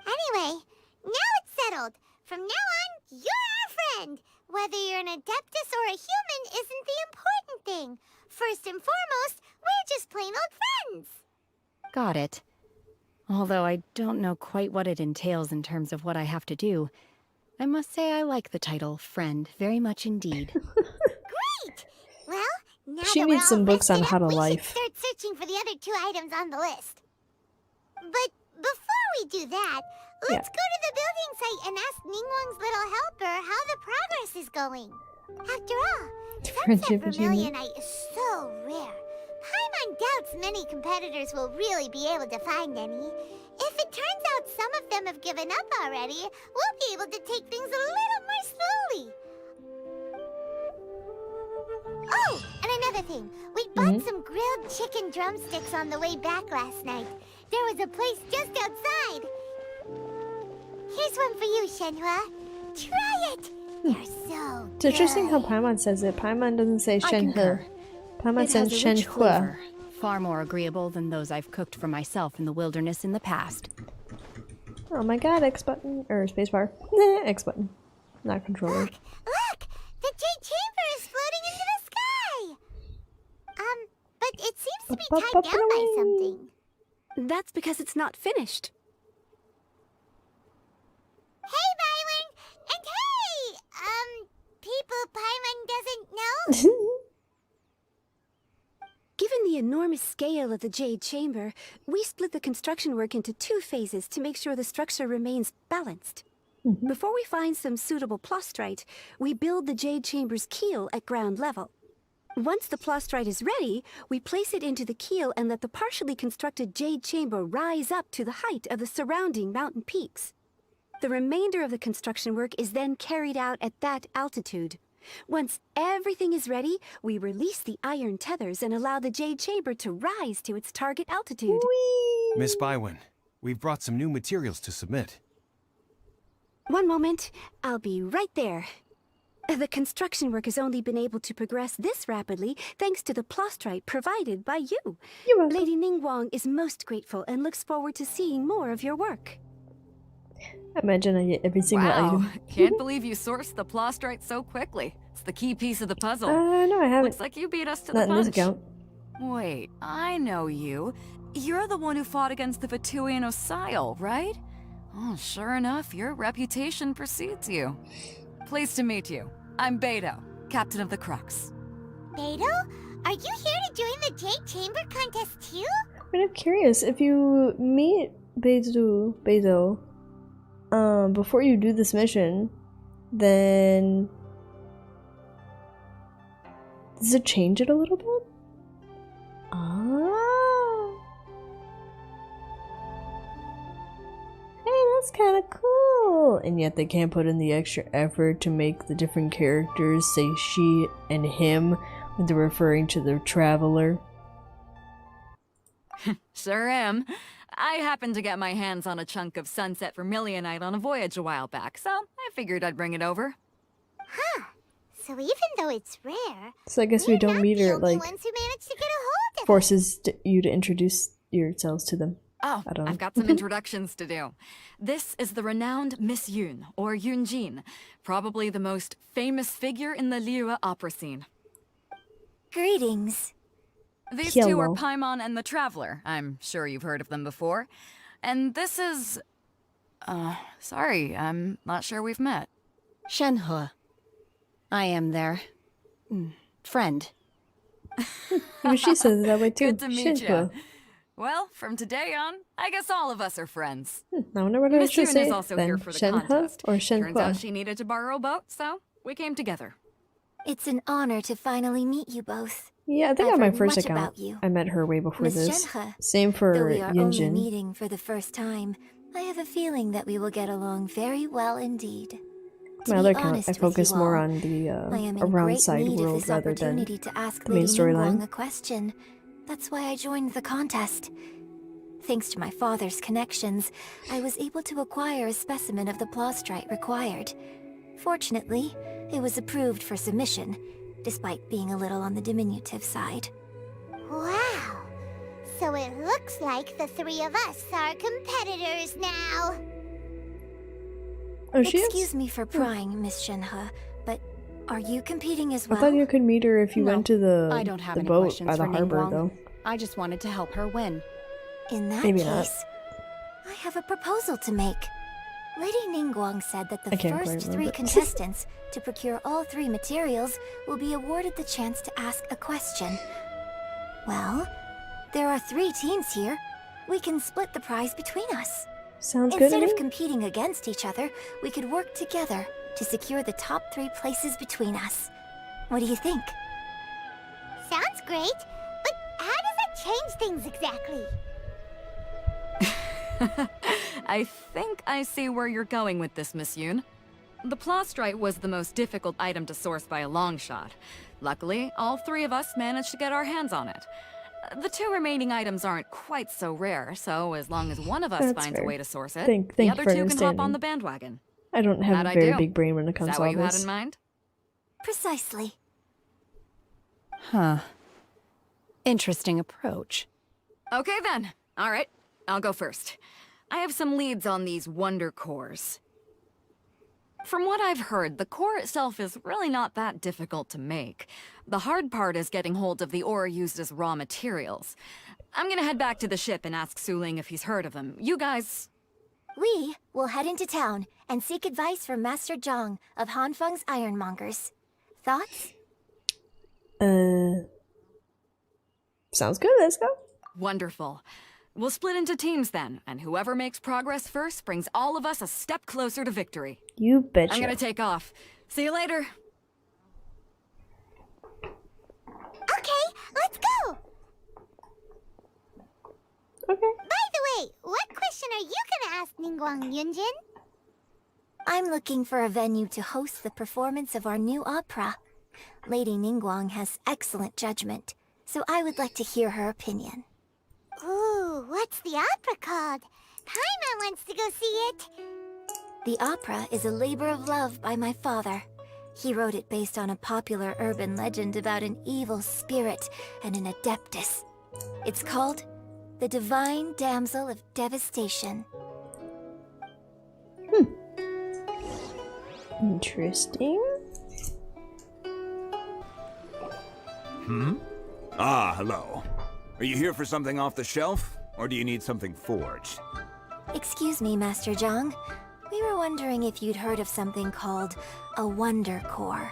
Anyway, now it's settled. From now on, you're our friend. Whether you're an adeptus or a human isn't the important thing. First and foremost, we're just plain old friends. Got it. Although I don't know quite what it entails in terms of what I have to do, I must say I like the title friend very much indeed. Great! Well, now She that we're needs all some books on rested how up, to we should life. start searching for the other 2 items on the list. But before we do that, let's go to the building site and ask Ningguang's little helper how the progress is going. After all, sunset vermilionite is so rare. Paimon doubts many competitors will really be able to find any. If it turns out some of them have given up already, we'll be able to take things a little more slowly. Oh, and another thing. We bought some grilled chicken drumsticks on the way back last night. There was a place just outside. Here's one for you, Shenhe. Try it. They're so It's interesting how good. Paimon says it. Paimon doesn't say Shenhe. Paimon It says has a rich Shenhue. flavor, far more agreeable than those I've cooked for myself in the wilderness in the past. Oh my god, X button. Or spacebar. X button. Not controller. Look! The jade chamber is floating into the sky! But it seems to be tied down by something. That's because it's not finished. Hey, Byron! And hey! People Paimon doesn't know? Given the enormous scale of the Jade Chamber, we split the construction work into 2 phases to make sure the structure remains balanced. Before we find some suitable plastrite, we build the Jade Chamber's keel at ground level. Once the plastrite is ready, we place it into the keel and let the partially constructed Jade Chamber rise up to the height of the surrounding mountain peaks. The remainder of the construction work is then carried out at that altitude. Once everything is ready, we release the iron tethers and allow the Jade Chamber to rise to its target altitude. Miss Bywin, we've brought some new materials to submit. One moment, I'll be right there. The construction work has only been able to progress this rapidly thanks to the plastrite provided by you. Lady Ningguang is most grateful and looks forward to seeing more of your work. Imagine I get every single item. Can't believe you sourced the plastrite so quickly. It's the key piece of the puzzle. No, I haven't. Looks like you beat us to Not the in this punch. account. Wait, I know you. You're the one who fought against the Vatuian Osile, right? Oh, sure enough, your reputation precedes you. Pleased to meet you. I'm Beidou, captain of the Crux. Beidou? Are you here to join the Jade Chamber contest too? But I'm curious, if you meet Beidou, before you do this mission, then does it change it a little bit? Ah. that's kind of cool. And yet they can't put in the extra effort to make the different characters say she and him when they're referring to the traveler. Sure am. I happened to get my hands on a chunk of sunset vermilionite on a voyage a while back, so I figured I'd bring it over. Huh. So even though it's rare, So I guess we don't meet her, like, ones who managed to get a hold of forces you to introduce yourselves to them. Oh, I don't know. I've got some introductions to do. This is the renowned Miss Yun, or Yunjin, probably the most famous figure in the Liyue opera scene. Greetings. These two are Hello. Paimon and the Traveler. I'm sure you've heard of them before. And this is... sorry, I'm not sure we've met. Shenhe. I am their... friend. Even she says it that way too. Good to meet you. Shinpo. Well, from today on, I guess all of us are friends. I wonder what I Miss should Yun say is also then. here for the Shenhe contest. or Turns out Shenhua? she needed to borrow a boat, so we came together. It's an honor to finally meet you both. Yeah, I think I've on my heard first much account, about you. I met her way before Miss this. Shenhe. Same for Though we are only Yunjin. meeting for the first time, I have a feeling that we will get along very well indeed. To My be other account, honest I with focus you more all, on the I am in around great side need of world this rather than opportunity to ask the main Lady Ningguang storyline. a question. That's why I joined the contest. Thanks to my father's connections, I was able to acquire a specimen of the plaustrite required. Fortunately, it was approved for submission, despite being a little on the diminutive side. Wow! So it looks like the three of us are competitors now. Oh, she is? Excuse me for prying, Miss Shenhe, but are you competing as I well? thought you could meet her if you No, went to the I don't have the any boat questions by the for harbor, Ningguang. though. I just wanted to help her win. In that Maybe not. case, I have a proposal to make. Lady Ningguang said that the I can't quite first three remember. contestants to procure all three materials will be awarded the chance to ask a question. Well, there are 3 teams here. We can split the prize between us. Sounds good to Instead me. of competing against each other, we could work together to secure the top 3 places between us. What do you think? Sounds great, but how does that change things exactly? I think I see where you're going with this, Miss Yun. The plaustrite was the most difficult item to source by a long shot. Luckily, all 3 of us managed to get our hands on it. The 2 remaining items aren't quite so rare, so as long as one of us That's finds fair. a way to source it, Thank the you other for 2 can hop on understanding. the bandwagon. I don't have That a I very do. big brain when it Is comes that to what all you had this. in mind? Precisely. Huh. Interesting approach. Okay then. All right, I'll go first. I have some leads on these wonder cores. From what I've heard, the core itself is really not that difficult to make. The hard part is getting hold of the ore used as raw materials. I'm gonna head back to the ship and ask Su Ling if he's heard of them. You guys... We will head into town and seek advice from Master Zhang of Hanfeng's Ironmongers. Thoughts? Sounds good, let's go. Wonderful. We'll split into teams then, and whoever makes progress first brings all of us a step closer to victory. You betcha. I'm gonna take off. See you later. Okay, let's go! Okay. By the way, what question are you gonna ask Ningguang Yunjin? I'm looking for a venue to host the performance of our new opera. Lady Ningguang has excellent judgment, so I would like to hear her opinion. Ooh, what's the opera called? Paimon wants to go see it. The opera is a labor of love by my father. He wrote it based on a popular urban legend about an evil spirit and an adeptus. It's called The Divine Damsel of Devastation. Interesting. Ah, hello. Are you here for something off the shelf, or do you need something forged? Excuse me, Master Zhang. We were wondering if you'd heard of something called a Wonder Core.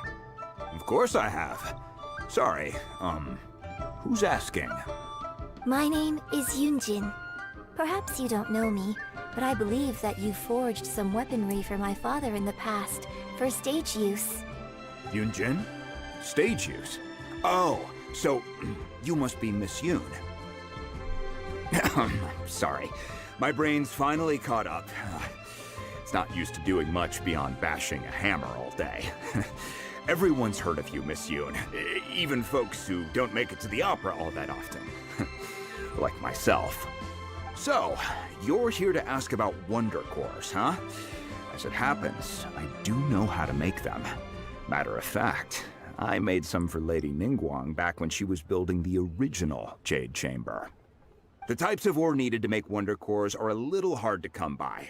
Of course I have. Sorry, who's asking? My name is Yunjin. Perhaps you don't know me, but I believe that you forged some weaponry for my father in the past, for stage use. Yunjin? Stage use? Oh, so you must be Miss Yun. Sorry, my brain's finally caught up. It's not used to doing much beyond bashing a hammer all day. Everyone's heard of you, Miss Yoon. Even folks who don't make it to the opera all that often. Like myself. So, you're here to ask about Wonder Cores, huh? As it happens, I do know how to make them. Matter of fact, I made some for Lady Ningguang back when she was building the original Jade Chamber. The types of ore needed to make Wonder Cores are a little hard to come by.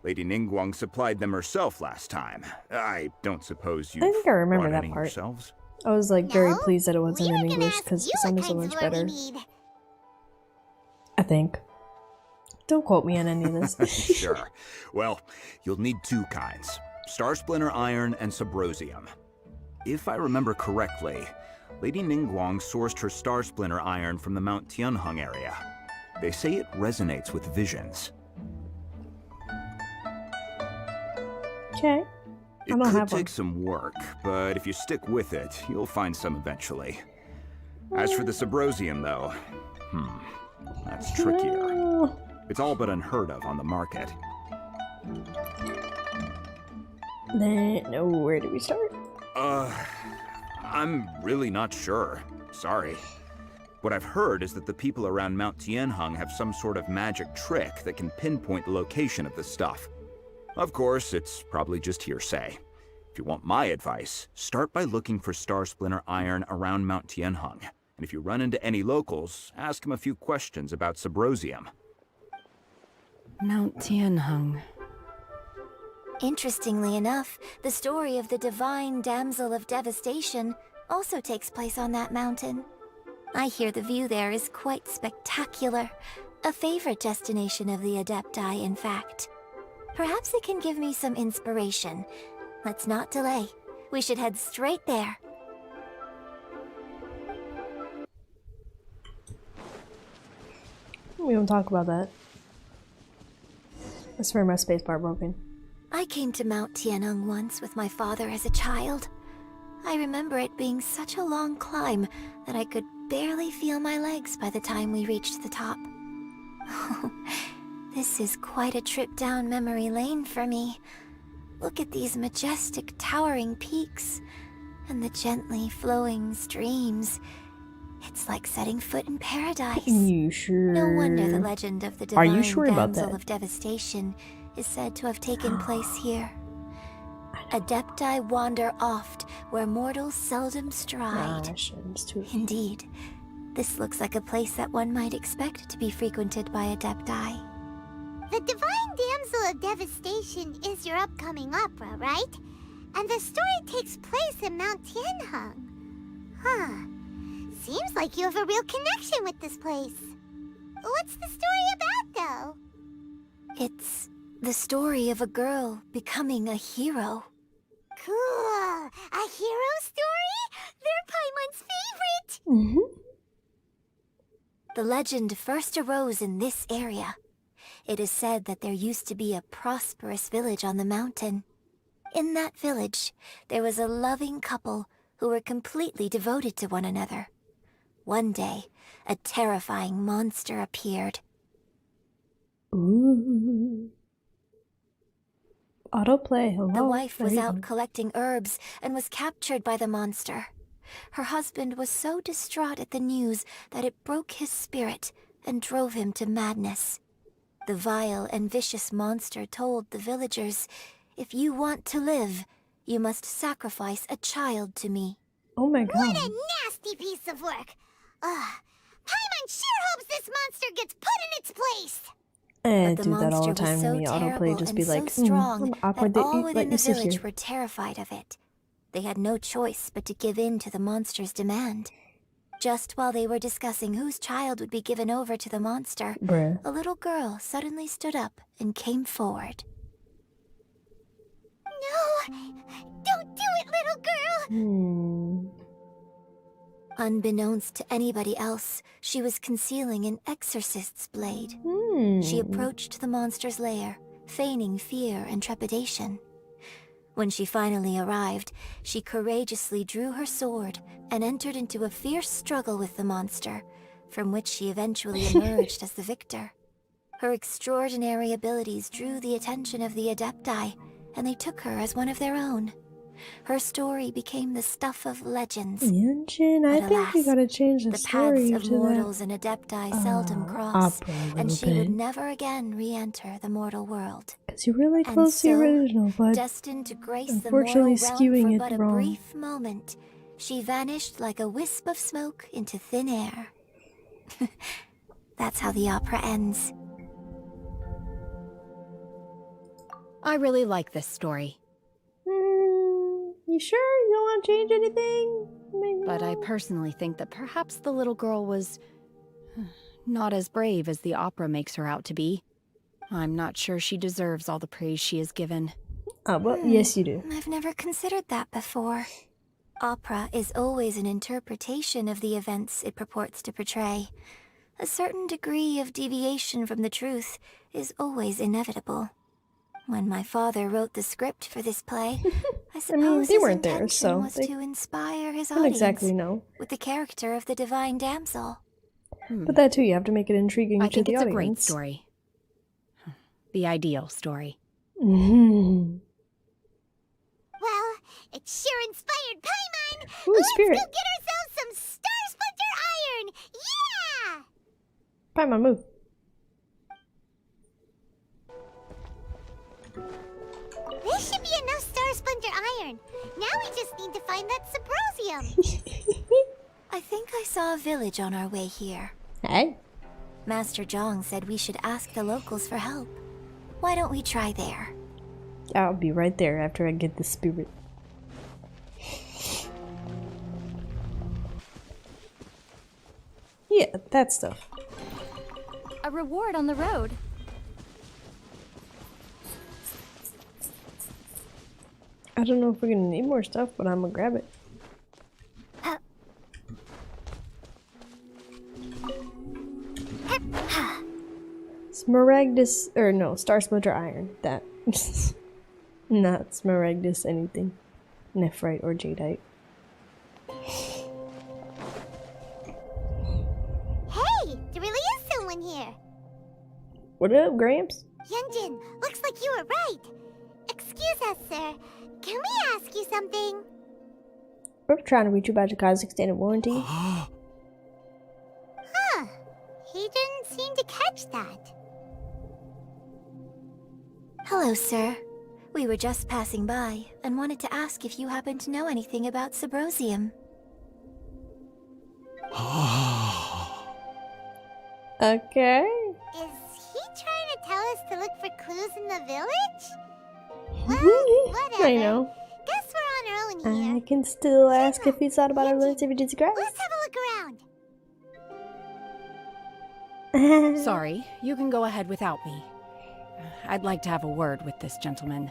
Lady Ningguang supplied them herself last time. I don't suppose you I think I remember brought that any part. yourselves? I was like very pleased that it wasn't in English because it sounded so much better. I think. Don't quote me on any of this. Sure. Well, you'll need two kinds. Star Splinter Iron and Subrosium. If I remember correctly, Lady Ningguang sourced her Star Splinter Iron from the Mount Tianheng area. They say it resonates with visions. Okay. It could take some work, but if you stick with it, you'll find some eventually. As for the Subrosium, though, that's trickier. It's all but unheard of on the market. Then, where do we start? I'm really not sure. Sorry. What I've heard is that the people around Mount Tianheng have some sort of magic trick that can pinpoint the location of the stuff. Of course, it's probably just hearsay. If you want my advice, start by looking for Star Splinter Iron around Mount Tianheng. And if you run into any locals, ask them a few questions about Subrosium. Mount Tianheng. Interestingly enough, the story of the divine damsel of devastation also takes place on that mountain. I hear the view there is quite spectacular. A favorite destination of the Adepti, in fact. Perhaps it can give me some inspiration. Let's not delay. We should head straight there. We don't talk about that. I swear my spacebar broken. I came to Mount Tianheng once with my father as a child. I remember it being such a long climb that I could barely feel my legs by the time we reached the top. Oh, this is quite a trip down memory lane for me. Look at these majestic towering peaks and the gently flowing streams. It's like setting foot in paradise. You sure? No wonder the legend of the Are divine you sure about damsel that? of devastation is said to have taken place here. Adepti wander oft where mortals seldom stride. Indeed, this looks like a place that one might expect to be frequented by Adepti. The Divine Damsel of Devastation is your upcoming opera, right? And the story takes place in Mount Tianheng. Huh. Seems like you have a real connection with this place. What's the story about, though? It's the story of a girl becoming a hero. Cool. A hero story? They're Paimon's favorite! The legend first arose in this area. It is said that there used to be a prosperous village on the mountain. In that village, there was a loving couple who were completely devoted to one another. One day, a terrifying monster appeared. Ooh. Autoplay, hello. The wife was There you out go. collecting herbs and was captured by the monster. Her husband was so distraught at the news that it broke his spirit and drove him to madness. The vile and vicious monster told the villagers, "If you want to live, you must sacrifice a child to me." Oh my god. What a nasty piece of work! Paimon sure hopes this monster gets put in its place! I But the do that all the monster time was in so the autoplay, terrible just and be so like, strong I'm awkward that that all you within let the you sit village here. were terrified of it. They had no choice but to give in to the monster's demand. Just while they were discussing whose child would be given over to the monster, Bruh. a little girl suddenly stood up and came forward. No! Don't do it, little girl! Unbeknownst to anybody else, she was concealing an exorcist's blade. She approached the monster's lair, feigning fear and trepidation. When she finally arrived, she courageously drew her sword and entered into a fierce struggle with the monster, from which she eventually emerged as the victor. Her extraordinary abilities drew the attention of the Adepti, and they took her as one of their own. Her story became the stuff of legends. Genshin, I But think we alas, gotta change the the story paths of to mortals that and Adepti seldom cross, opera a and little she would bit. never again re-enter the mortal world. Because you're really And close to the so, original, but destined to grace the unfortunately mortal realm skewing for it but a wrong. brief moment, she vanished like a wisp of smoke into thin air. That's how the opera ends. I really like this story. You sure you don't want to change anything? Maybe But I personally think that perhaps the little girl was not as brave as the opera makes her out to be. I'm not sure she deserves all the praise she is given. Well, yes you do. I've never considered that before. Opera is always an interpretation of the events it purports to portray. A certain degree of deviation from the truth is always inevitable. When my father wrote the script for this play, I suppose they his weren't there, intention so was they to inspire his don't audience exactly know. with the character of the divine damsel. But that too, you have to make it intriguing I to think the it's audience. a great story. The ideal story. Well, it sure inspired Paimon! Ooh, Let's spirit. go get ourselves some Star Splinter Iron! Yeah! Paimon, move. This should be enough Star Splinter Iron. Now we just need to find that Subrosium. I think I saw a village on our way here. Hey. Master Zhong said we should ask the locals for help. Why don't we try there? I'll be right there after I get the spirit. Yeah, that stuff. A reward on the road. I don't know if we're gonna need more stuff, but I'm gonna grab it. Smaragdus, or no, Star Splinter Iron. That. Not Smaragdus anything. Nephrite or Jadeite. Hey, there really is someone here. What up, Gramps? Yunjin, looks like you were right. Excuse us, sir. Can we ask you something? We're trying to reach you about your car's extended warranty. Huh. He didn't seem to catch that. Hello, sir. We were just passing by and wanted to ask if you happen to know anything about Subrosium. Okay. Is he trying to tell us to look for clues in the village? Well, whatever. I know. Guess we're on our own here. I can still ask if he's thought about our relativity's grass. Let's have a look around. Sorry, you can go ahead without me. I'd like to have a word with this gentleman.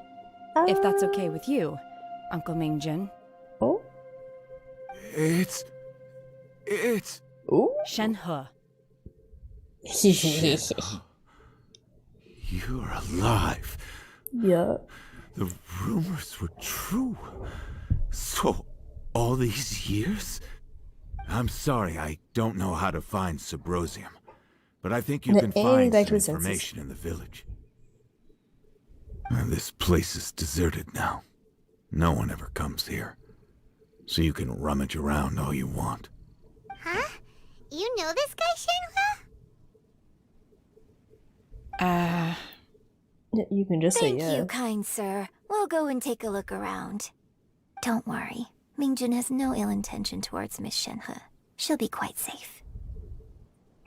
If that's okay with you, Uncle Mingjin. Oh? It's... Ooh? Shenhe. You're alive. Yeah. The rumors were true. So, all these years? I'm sorry, I don't know how to find Subrosium. But I think you can find some information in the village. This place is deserted now. No one ever comes here. So you can rummage around all you want. Huh? You know this guy, Shenhua? You can just say Thank yeah. you, kind sir. We'll go and take a look around. Don't worry. Mingjin has no ill intention towards Miss Shenhe. She'll be quite safe.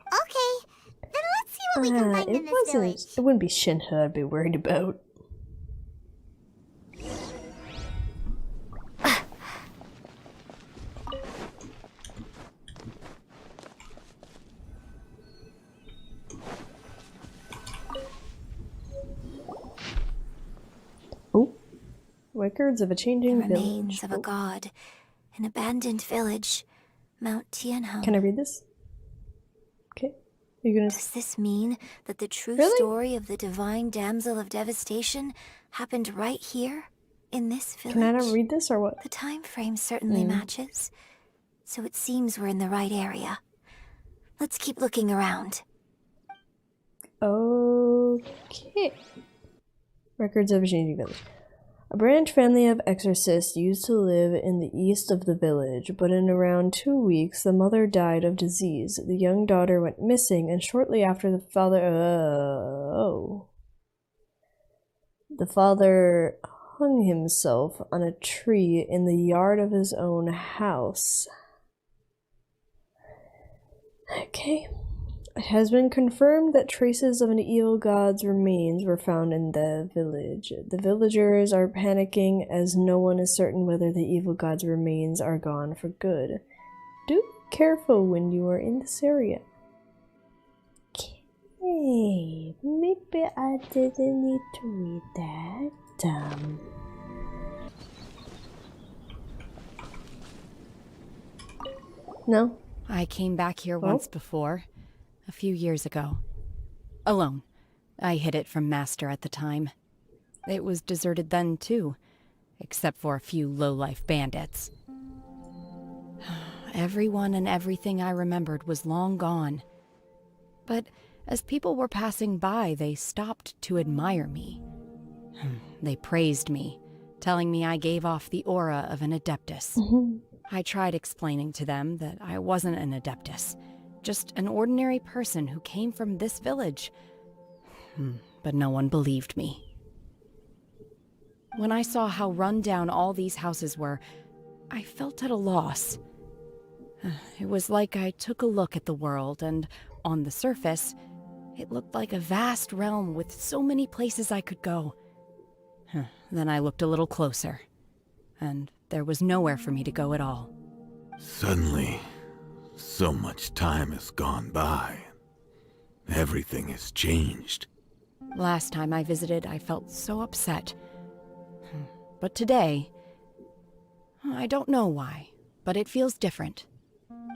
Okay, then let's see what we can find in this village. It wouldn't be Shenhe I'd be worried about. Oh, records of a changing The village. remains of a god. An abandoned village. Mount Tianheng. Can I read this? Okay. You're gonna... Does this mean that the true Really? story of the divine damsel of devastation happened right here, in this village? Can I not read this or what? The time frame certainly matches, so it seems we're in the right area. Let's keep looking around. Okay. Records of a changing village. A branch family of exorcists used to live in the east of the village, but in around 2 weeks the mother died of disease. The young daughter went missing, and shortly after the father hung himself on a tree in the yard of his own house. Okay. It has been confirmed that traces of an evil god's remains were found in the village. The villagers are panicking as no one is certain whether the evil god's remains are gone for good. Do be careful when you are in this area. Okay, maybe I didn't need to read that. No? I came back here once before. A few years ago. Alone. I hid it from Master at the time. It was deserted then, too. Except for a few low-life bandits. Everyone and everything I remembered was long gone. But as people were passing by, they stopped to admire me. They praised me, telling me I gave off the aura of an Adeptus. I tried explaining to them that I wasn't an Adeptus. Just an ordinary person who came from this village. But no one believed me. When I saw how run down all these houses were, I felt at a loss. It was like I took a look at the world, and on the surface, it looked like a vast realm with so many places I could go. Then I looked a little closer, and there was nowhere for me to go at all. Suddenly, so much time has gone by. Everything has changed. Last time I visited, I felt so upset. But today, I don't know why, but it feels different.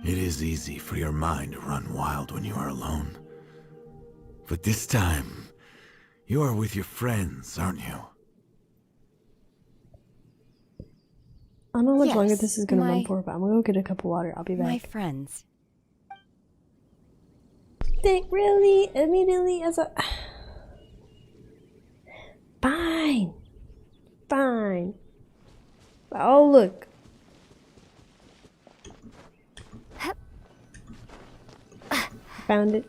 It is easy for your mind to run wild when you are alone. But this time, you are with your friends, aren't you? I don't know how much longer this is going to run for, but I'm going to go get a cup of water. I'll be back. My friends. Think really? Immediately as a... Fine. Fine. Oh, look. Found it.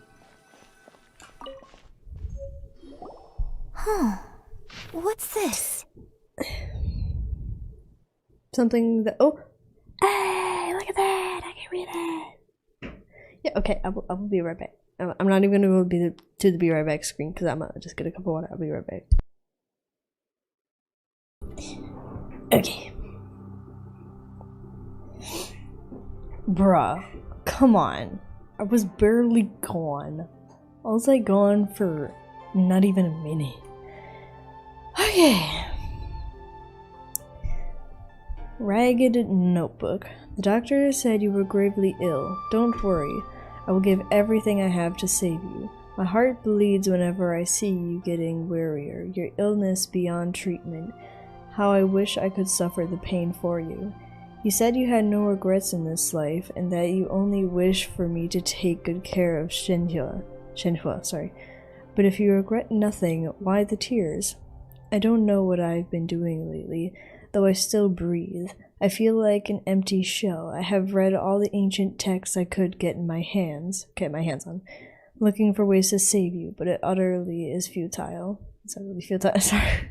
Huh. What's this? Something that... Oh! Hey! Look at that! I can read it! Yeah, okay. I will be right back. I'm not even going to go to the be right back screen because I'm going to just get a cup of water. I'll be right back. Okay. Bruh. Come on. I was barely gone. I was like gone for not even a minute. Okay. Ragged notebook. The doctor said you were gravely ill. Don't worry. I will give everything I have to save you. My heart bleeds whenever I see you getting wearier. Your illness beyond treatment. How I wish I could suffer the pain for you. You said you had no regrets in this life, and that you only wish for me to take good care of Shenhua, sorry. But if you regret nothing, why the tears? I don't know what I've been doing lately, though I still breathe. I feel like an empty shell. I have read all the ancient texts I could get my hands on, looking for ways to save you, but it utterly is futile. It's utterly futile. Sorry.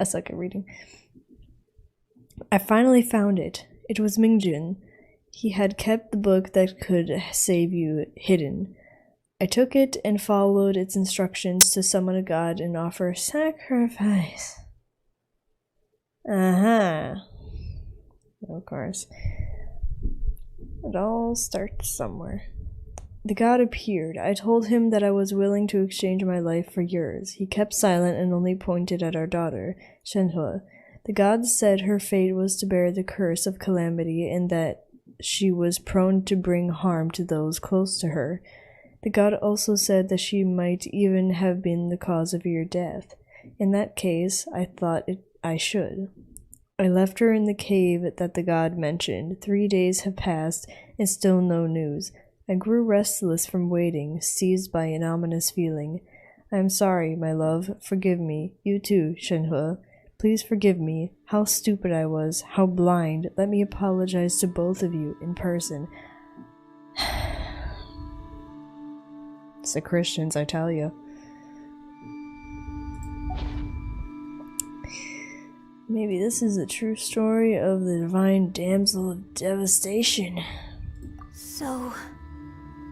I suck at reading. I finally found it. It was Mingjun. He had kept the book that could save you hidden. I took it and followed its instructions to summon a god and offer sacrifice. Of course. It all starts somewhere. The god appeared. I told him that I was willing to exchange my life for yours. He kept silent and only pointed at our daughter, Shenhua. The god said her fate was to bear the curse of calamity and that she was prone to bring harm to those close to her. The god also said that she might even have been the cause of your death. In that case, I thought I should. I left her in the cave that the god mentioned. 3 days have passed and still no news. I grew restless from waiting, seized by an ominous feeling. I am sorry, my love. Forgive me. You too, Shenhe. Please forgive me. How stupid I was. How blind. Let me apologize to both of you in person. It's the Christians, I tell you. Maybe this is a true story of the divine damsel of devastation. So,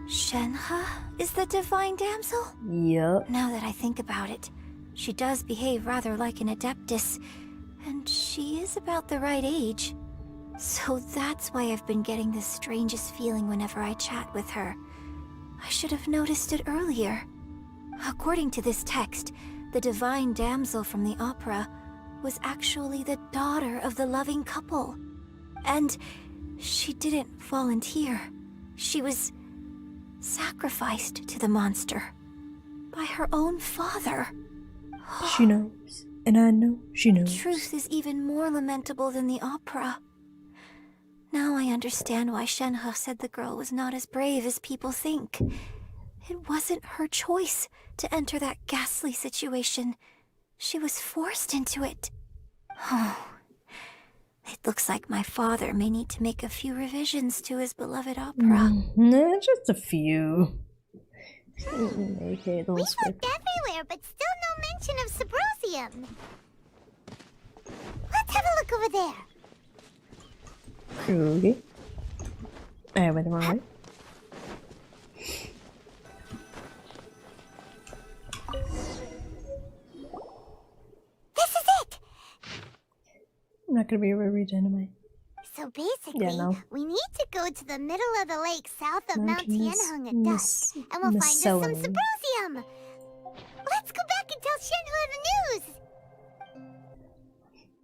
Shenhe is the divine damsel? Yup. Now that I think about it, she does behave rather like an adeptus, and she is about the right age. So that's why I've been getting this strangest feeling whenever I chat with her. I should have noticed it earlier. According to this text, the divine damsel from the opera was actually the daughter of the loving couple. And she didn't volunteer. She was sacrificed to the monster by her own father. She knows, and I know she knows. Truth is even more lamentable than the opera. Now I understand why Shenhe said the girl was not as brave as people think. It wasn't her choice to enter that ghastly situation. She was forced into it. Oh, it looks like my father may need to make a few revisions to his beloved opera. Nah, just a few. Okay, We looked everywhere, but still no mention of Sabrosium. Let's have a look over there. Okay. I went the wrong way. This is it! I'm not gonna be able to read anime. So basically, we need to go to the middle of the lake south of Mount Tianheng at dusk, and we'll find us some Sabrosium. Let's go back and tell Shenhe the news!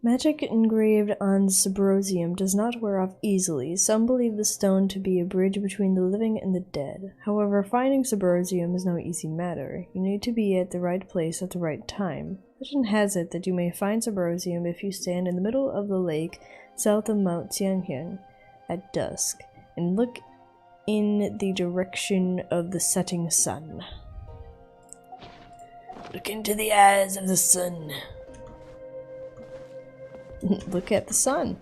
Magic engraved on Sabrosium does not wear off easily. Some believe the stone to be a bridge between the living and the dead. However, finding Sabrosium is no easy matter. You need to be at the right place at the right time. Legend has it that you may find Sabrosium if you stand in the middle of the lake south of Mount Tianheng at dusk, and look in the direction of the setting sun. Look into the eyes of the sun. Look at the sun.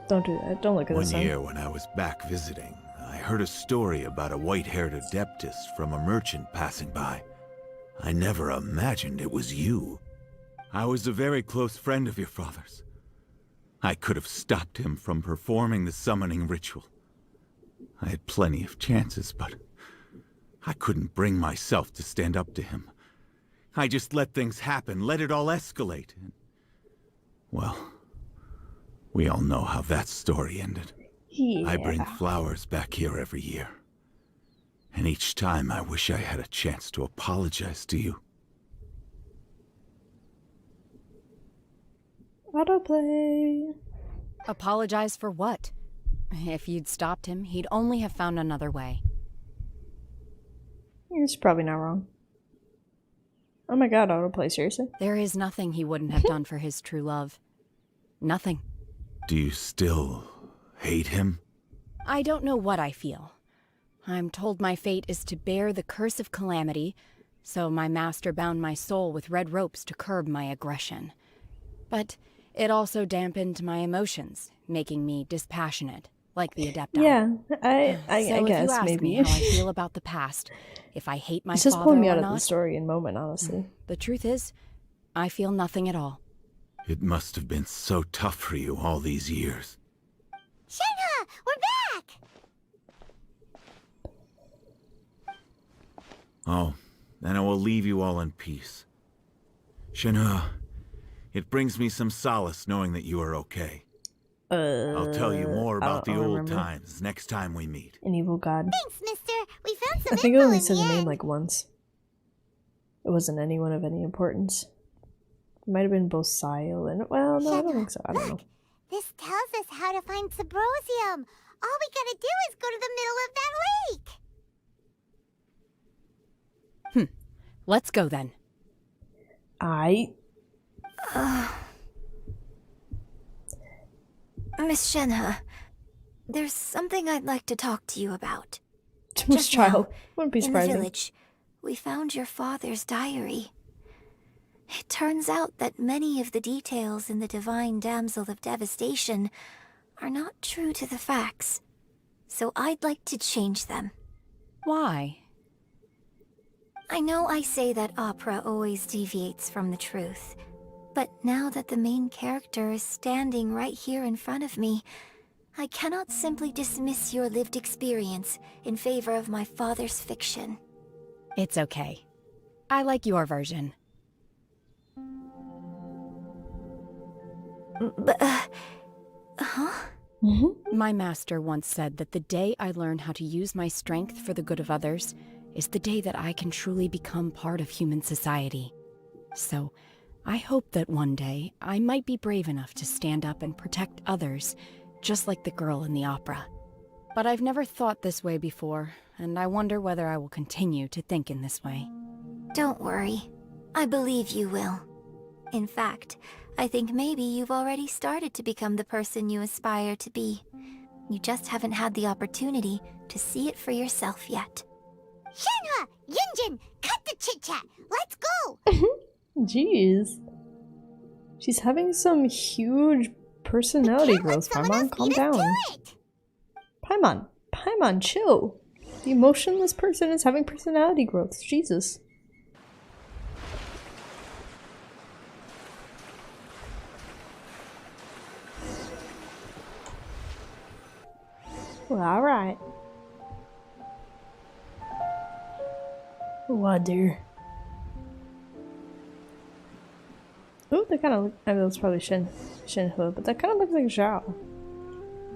Don't do that. Don't look at the sun. One year when I was back visiting, I heard a story about a white-haired adeptus from a merchant passing by. I never imagined it was you. I was a very close friend of your father's. I could have stopped him from performing the summoning ritual. I had plenty of chances, but I couldn't bring myself to stand up to him. I just let things happen, let it all escalate. Well, we all know how that story ended. Yeah. I bring flowers back here every year. And each time I wish I had a chance to apologize to you. Autoplay. Apologize for what? If you'd stopped him, he'd only have found another way. It's probably not wrong. Oh my god, autoplay, seriously? There is nothing he wouldn't have done for his true love. Nothing. Do you still hate him? I don't know what I feel. I'm told my fate is to bear the curse of calamity, so my master bound my soul with red ropes to curb my aggression. But it also dampened my emotions, making me dispassionate, like the Adepti. Yeah, I so guess, if you ask maybe. me how I feel about the past, if I hate my It's just father pulling me or out of not, the story in moment, honestly. the truth is, I feel nothing at all. It must have been so tough for you all these years. Shenhe, we're back! Oh, then I will leave you all in peace. Shenhe, it brings me some solace knowing that you are okay. I'll tell you more about the old times next time we meet. An evil god. Thanks, mister. We found some I think it info only in said the the name end. like once. It wasn't anyone of any importance. It might have been both silent. Well, no, I don't think so. I don't know. This tells us how to find Sabrosium. All we gotta do is go to the middle of that lake. Let's go then. Miss Shenhe, There's something I'd like to talk to you about. Miss Child. Wouldn't be In the surprising. village, we found your father's diary. It turns out that many of the details in the Divine Damsel of Devastation are not true to the facts. So I'd like to change them. Why? I know I say that opera always deviates from the truth, but now that the main character is standing right here in front of me, I cannot simply dismiss your lived experience in favor of my father's fiction. It's okay. I like your version. But, huh? My master once said that the day I learn how to use my strength for the good of others is the day that I can truly become part of human society. So, I hope that one day I might be brave enough to stand up and protect others, just like the girl in the opera. But I've never thought this way before, and I wonder whether I will continue to think in this way. Don't worry. I believe you will. In fact, I think maybe you've already started to become the person you aspire to be. You just haven't had the opportunity to see it for yourself yet. Shenhua! Yunjin! Cut the chit-chat! Let's go! Jeez. She's having some huge personality growth. Paimon, calm down. Paimon, chill. The emotionless person is having personality growth. Jesus. Well, alright. What, dear? Ooh, they kind of look. I mean, that's probably Shenhe, but that kind of looks like Zhao.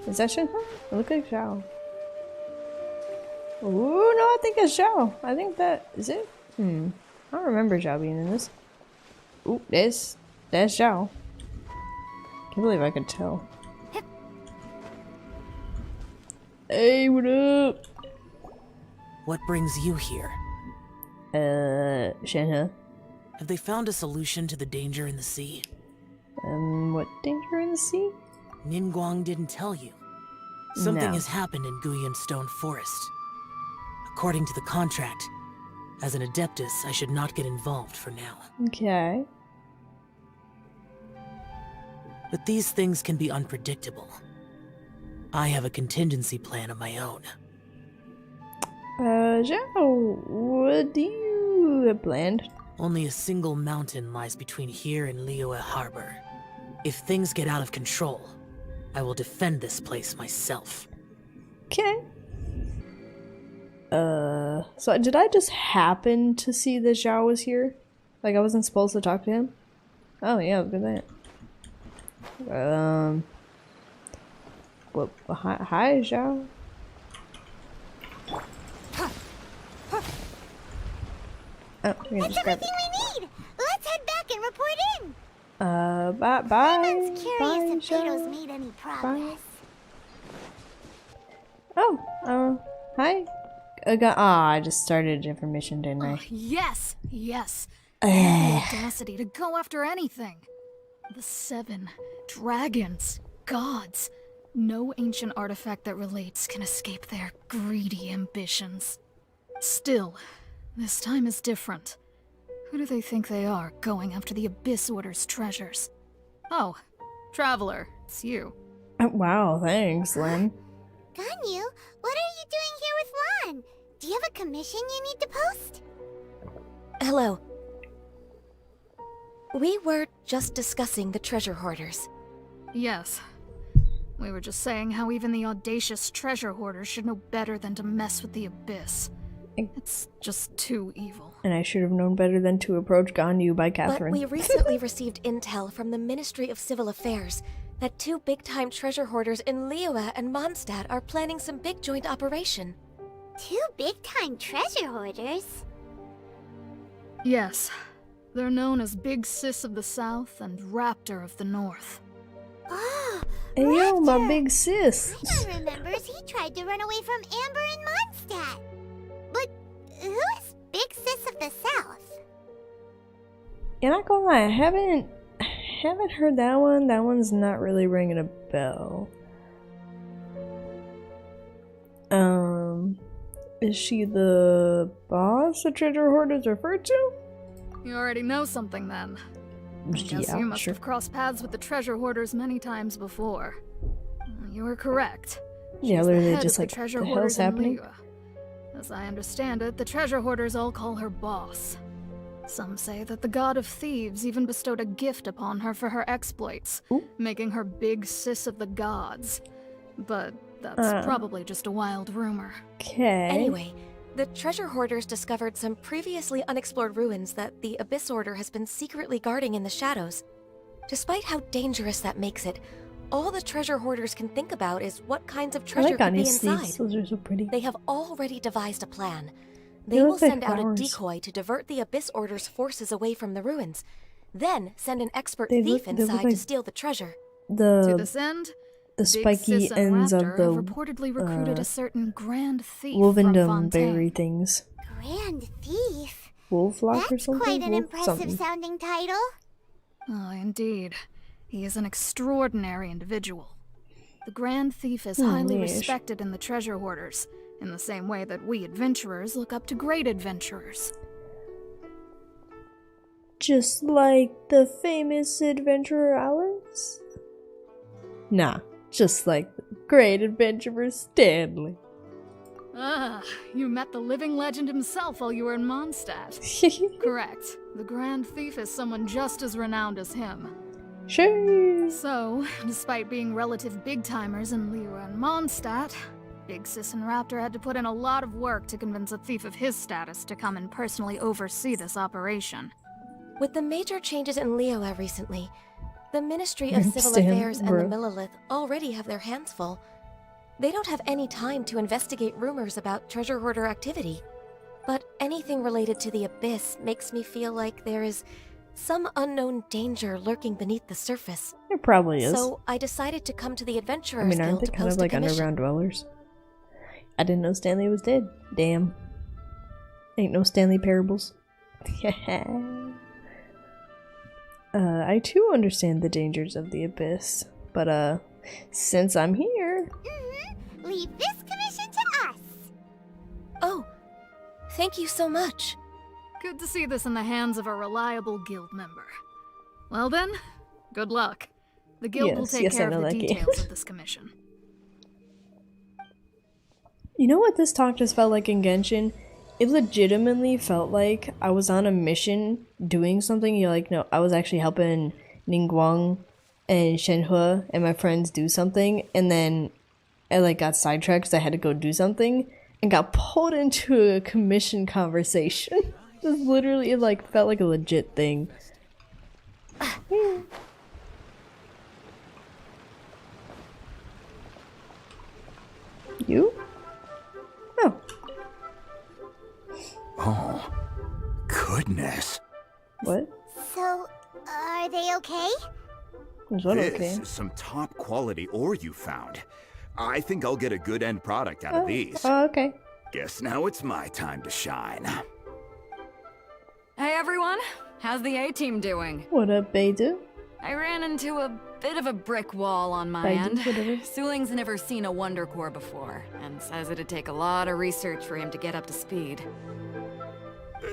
Is that Shenhe? It looks like Zhao. Ooh, no, I think it's Zhao. I think that is it. I don't remember Zhao being in this. Ooh, that's Zhao. Can't believe I could tell. Hey, what up? What brings you here? Shenhe. Have they found a solution to the danger in the sea? What danger in the sea? Ningguang didn't tell you. Something No. has happened in Guyan Stone Forest. According to the contract, as an Adeptus, I should not get involved for now. Okay. But these things can be unpredictable. I have a contingency plan of my own. Zhao, what do you have planned? Only a single mountain lies between here and Liyue Harbor. If things get out of control, I will defend this place myself. Okay. So did I just happen to see that Zhao was here? Like I wasn't supposed to talk to him? Oh yeah, look at that. Well, hi Zhao. Oh, we're gonna just grab it. We need! Let's head back and report in! Bye. Paimon curious Bye, if Beto's Zhao. made any progress. Oh, hi. I just started a different mission, didn't I? Yes! I have the audacity to go after anything. The 7 dragons, gods. No ancient artifact that relates can escape their greedy ambitions. Still, this time is different. Who do they think they are, going after the Abyss Order's treasures? Oh, Traveler, it's you. Wow, thanks, Lynn. Ganyu, what are you doing here with Lan? Do you have a commission you need to post? Hello. We were just discussing the treasure hoarders. Yes. We were just saying how even the audacious treasure hoarders should know better than to mess with the Abyss. It's just too evil. And I should have known better than to approach Ganyu by Catherine. But we recently received intel from the Ministry of Civil Affairs that 2 big-time treasure hoarders in Liyue and Mondstadt are planning some big joint operation. 2 big-time treasure hoarders? Yes. They're known as Big Sis of the South and Raptor of the North. Oh, hey, yo, my big sis. Paimon remembers he tried to run away from Amber in Mondstadt. But who is Big Sis of the South? You're not gonna lie, I haven't heard that one. That one's not really ringing a bell. Is she the boss the treasure hoarders referred to? You already know something then. I guess Yeah, you must sure. have crossed paths with the treasure hoarders many times before. You were correct. Yeah, She's literally the head just of the like, treasure the hell's hoarders in happening? Liyue. As I understand it, the treasure hoarders all call her boss. Some say that the god of thieves even bestowed a gift upon her for her exploits, making her big sis of the gods. But that's probably just a wild rumor. Okay. Anyway, the treasure hoarders discovered some previously unexplored ruins that the Abyss Order has been secretly guarding in the shadows. Despite how dangerous that makes it, all the treasure hoarders can think about is what kinds of treasure could be Anya's inside. sleeves. Those are so pretty. They have already devised a plan. They They will look like send out a flowers. decoy to divert the Abyss Order's forces away from the ruins, then send an expert They thief look inside like to steal the treasure. To The this end, the Big spiky Sis and ends of Raptor the have reportedly recruited a certain grand thief from Wolvendom Fontaine. berry things. Grand thief? Wolflock or That's something? quite an Wolf impressive something. sounding title. Oh, indeed. He is an extraordinary individual. The Grand Thief is Hmm, highly yes. respected in the treasure hoarders, in the same way that we adventurers look up to great adventurers. Just like the famous adventurer Alex? Nah, just like the great adventurer Stanley. Ah, you met the living legend himself while you were in Mondstadt. Correct. The Grand Thief is someone just as renowned as him. Sure. So, despite being relative big-timers in Liyue and Mondstadt, Big Sis and Raptor had to put in a lot of work to convince a thief of his status to come and personally oversee this operation. With the major changes in Liyue recently, the Ministry of Civil Stan, Affairs and bro. the Millelith already have their hands full. They don't have any time to investigate rumors about treasure hoarder activity. But anything related to the Abyss makes me feel like there is some unknown danger lurking beneath the surface. There probably is. So I decided to come to the I Adventurers mean, aren't Guild they to kind of post like a commission. underground dwellers? I didn't know Stanley was dead. Damn. Ain't no Stanley parables. I too understand the dangers of the Abyss, but since I'm here... Leave this commission to us. Oh, thank you so much. Good to see this in the hands of a reliable guild member. Well then, good luck. The guild will take Yes, I care know of the that game. details of this commission. You know what this talk just felt like in Genshin? It legitimately felt like I was on a mission doing something. You're like, no, I was actually helping Ningguang and Shenhe and my friends do something, and then I like got sidetracked because I had to go do something and got pulled into a commission conversation. It was literally, it like felt like a legit thing. You? Oh. Oh, goodness. What? So, are they okay? Is what This okay? is some top quality ore you found. I think I'll get a good end product out of these. Oh, okay. Guess now it's my time to shine. Hey everyone, how's the A-team doing? What up, Beidou? I ran into a bit of a brick wall on my Beidou, end. whatever. Suling's never seen a Wonder Core before, and says it'd take a lot of research for him to get up to speed.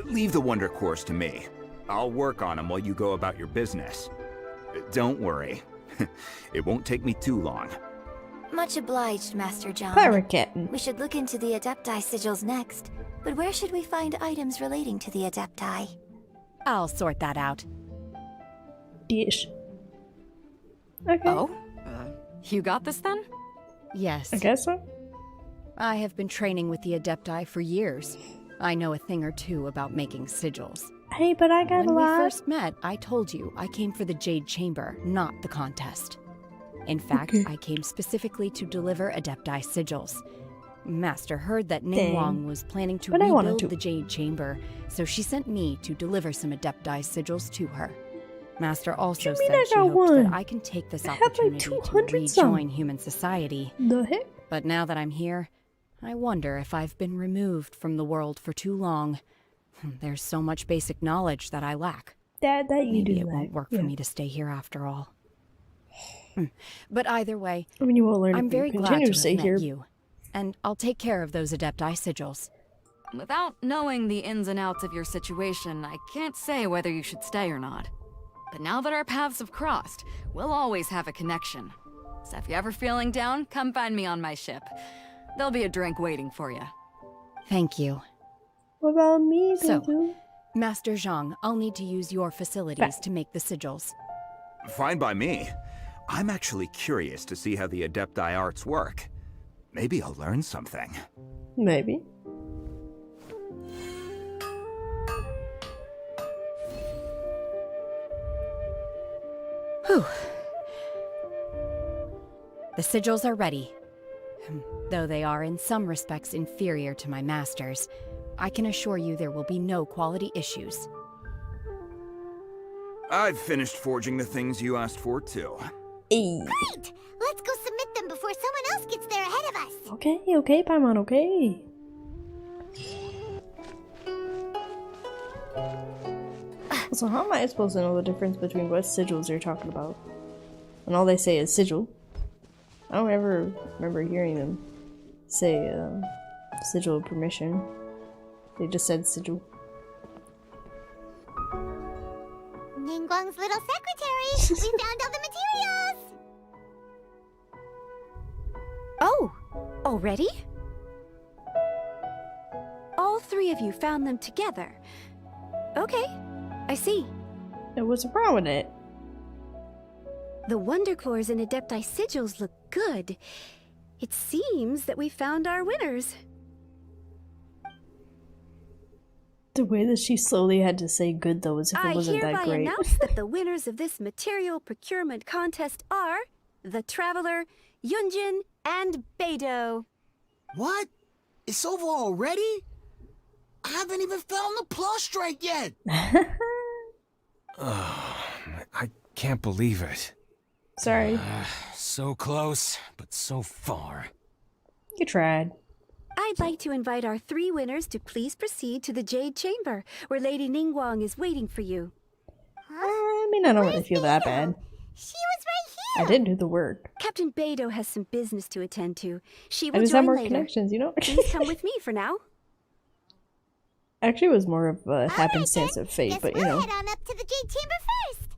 Leave the wonder cores to me. I'll work on them while you go about your business. Don't worry. It won't take me too long. Much obliged, Master John. Pirate Captain. We should look into the Adepti sigils next. But where should we find items relating to the Adepti? I'll sort that out. Dish. Okay. Oh? You got this then? Yes. I guess so. I have been training with the Adepti for years. I know a thing or two about making sigils. Hey, but I got When a we lot. first met, I told you I came for the Jade Chamber, not the contest. In fact, Okay. I came specifically to deliver Adepti sigils. Master heard that Dang. Ningguang was planning to But I wanted rebuild to. the Jade Chamber, so she sent me to deliver some Adepti sigils to her. Master also you mean said I she got hoped one? that I can take this I had like opportunity to 200 some. rejoin human society. The heck? But now that I'm here, I wonder if I've been removed from the world for too long. There's so much basic knowledge that I lack. That you Maybe do it lack, won't work yeah. for me to stay here after all. But either way, I mean, you won't learn I'm if you very glad continue to to stay have met here. you. And I'll take care of those Adepti sigils. Without knowing the ins and outs of your situation, I can't say whether you should stay or not. But now that our paths have crossed, we'll always have a connection. So if you're ever feeling down, come find me on my ship. There'll be a drink waiting for you. Thank you. What about me, So, Boo? Master Zhang, I'll need to use your facilities to make the sigils. Fine by me. I'm actually curious to see how the Adepti arts work. Maybe I'll learn something. Maybe. Whew. The sigils are ready. Though they are in some respects inferior to my master's, I can assure you there will be no quality issues. I've finished forging the things you asked for, too. Hey. Great! Let's go submit them before someone else gets there ahead of us. Okay, Paimon, okay. So how am I supposed to know the difference between what sigils you're talking about? And all they say is sigil. I don't ever remember hearing them say sigil of permission. They just said sigil. Ningguang's little secretary! We found all the materials! Oh! Already? All three of you found them together. Okay, I see. And what's wrong with it? The Wonder Cores and Adepti sigils look good. It seems that we found our winners. The way that she slowly had to say good though, as if it wasn't that I great. hereby announce that the winners of this material procurement contest are the Traveler, Yunjin, and Beidou. What? It's over already? I haven't even found the prostrate yet! I can't believe it. Sorry. So close, but so far. You tried. I'd like to invite our three winners to please proceed to the Jade Chamber, where Lady Ningguang is waiting for you. I mean, I don't really feel that bad. She was right here! I did do the work. Captain Beidou has some business to attend to. She I will just have join more later. connections, you know? Please come with me for now. Actually, it was more of a happenstance of fate, but you know. We'll head on up to the Jade Chamber first!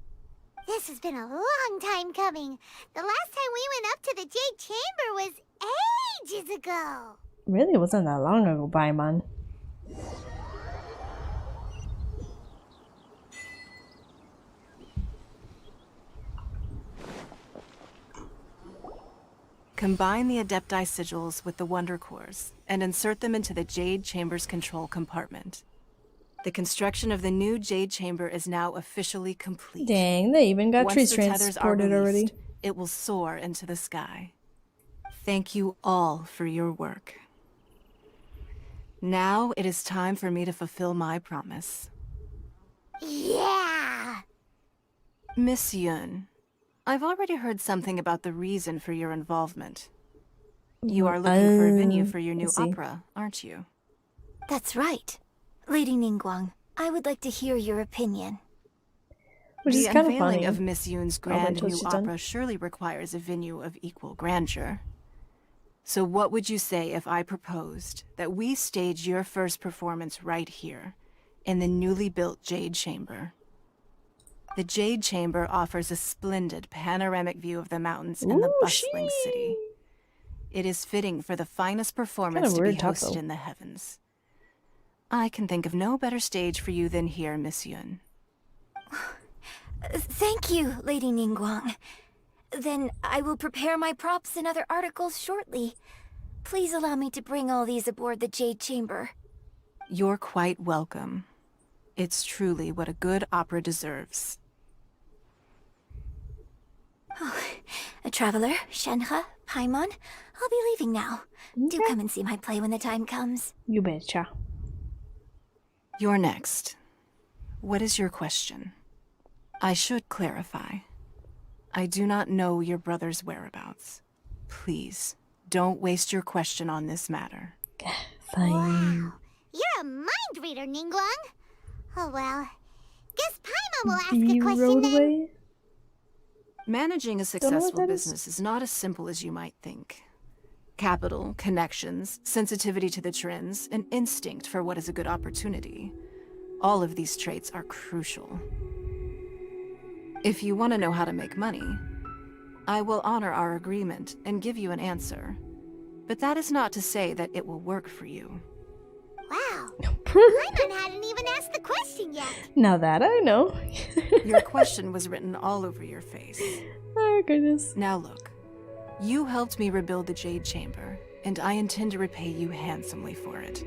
This has been a long time coming. The last time we went up to the Jade Chamber was ages ago. Really, it wasn't that long ago, Paimon. Combine the Adepti sigils with the Wonder Cores and insert them into the Jade Chamber's control compartment. The construction of the new Jade Chamber is now officially complete. Dang, they even got Once trees the tethers are transported already. released, it will soar into the sky. Thank you all for your work. Now it is time for me to fulfill my promise. Yeah! Miss Yun, I've already heard something about the reason for your involvement. You are looking for a venue for your new opera, aren't you? That's right. Lady Ningguang, I would like to hear your opinion. Which is the kind of unveiling funny. of Miss Yun's I'll wait grand till new she's done. opera surely requires a venue of equal grandeur. So what would you say if I proposed that we stage your first performance right here, in the newly built Jade Chamber? The Jade Chamber offers a splendid panoramic view of the mountains and the bustling city. It is fitting for the finest performance to be weird talk, hosted though. in the heavens. I can think of no better stage for you than here, Miss Yun. Thank you, Lady Ningguang. Then I will prepare my props and other articles shortly. Please allow me to bring all these aboard the Jade Chamber. You're quite welcome. It's truly what a good opera deserves. A traveler, Shenhe, Paimon, I'll be leaving now. Do come and see my play when the time comes. You betcha. You're next. What is your question? I should clarify. I do not know your brother's whereabouts. Please, don't waste your question on this matter. Fine. You're a mind reader, Ningguang. Oh well. Guess Paimon will ask a question then. Away? Managing a know what successful that is. business is not as simple as you might think. Capital, connections, sensitivity to the trends, an instinct for what is a good opportunity. All of these traits are crucial. If you want to know how to make money, I will honor our agreement and give you an answer. But that is not to say that it will work for you. Wow. Paimon hadn't even asked the question yet. Now that I know. Your question was written all over your face. Oh, goodness. Now look. You helped me rebuild the Jade Chamber, and I intend to repay you handsomely for it.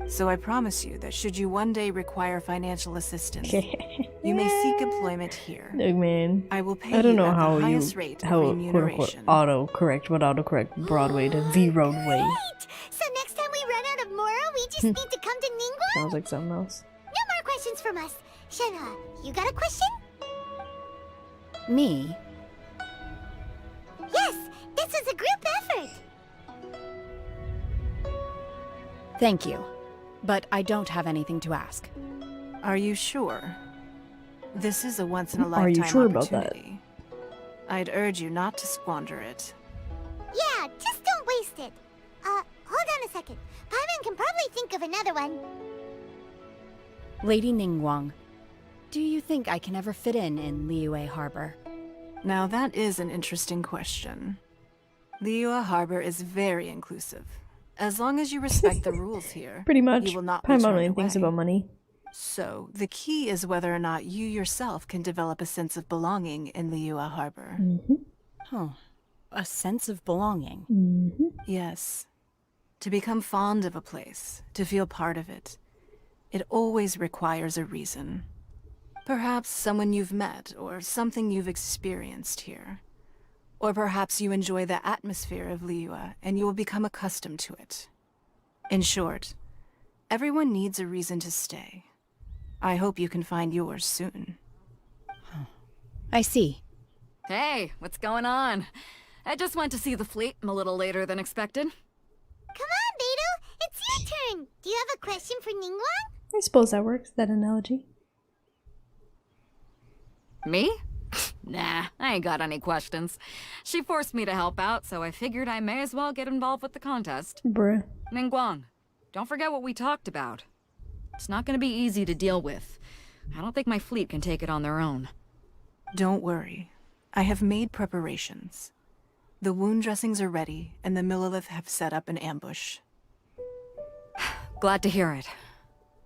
So I promise you that should you one day require financial assistance, you may seek employment here. Look, man. I will pay I don't you know at how the you highest rate of quote unquote remuneration. autocorrect would autocorrect Broadway to V Roadway. Great! So next time we run out of Moro, we just need to come to Ningguang? Sounds like something else. No more questions from us. Shenhe, you got a question? Me? Yes, this is a group effort. Thank you. But I don't have anything to ask. Are you sure? This is a Are once-in-a-lifetime you sure about that? opportunity. I'd urge you not to squander it. Yeah, just don't waste it. Hold on a second. Paimon can probably think of another one. Lady Ningguang, do you think I can ever fit in Liyue Harbor? Now that is an interesting question. Liyue Harbor is very inclusive. As long as you respect the rules here, Pretty much. you will not be Paimon turned only away. thinks about money. So, the key is whether or not you yourself can develop a sense of belonging in Liyue Harbor. Huh. A sense of belonging. Yes. To become fond of a place, to feel part of it, it always requires a reason. Perhaps someone you've met, or something you've experienced here. Or perhaps you enjoy the atmosphere of Liyue, and you will become accustomed to it. In short, everyone needs a reason to stay. I hope you can find yours soon. I see. Hey, what's going on? I just went to see the fleet a little later than expected. Come on, Beidou, it's your turn. Do you have a question for Ningguang? I suppose that works, that analogy. Me? Nah, I ain't got any questions. She forced me to help out, so I figured I may as well get involved with the contest. Bruh. Ningguang, don't forget what we talked about. It's not gonna be easy to deal with. I don't think my fleet can take it on their own. Don't worry. I have made preparations. The wound dressings are ready, and the Millelith have set up an ambush. Glad to hear it.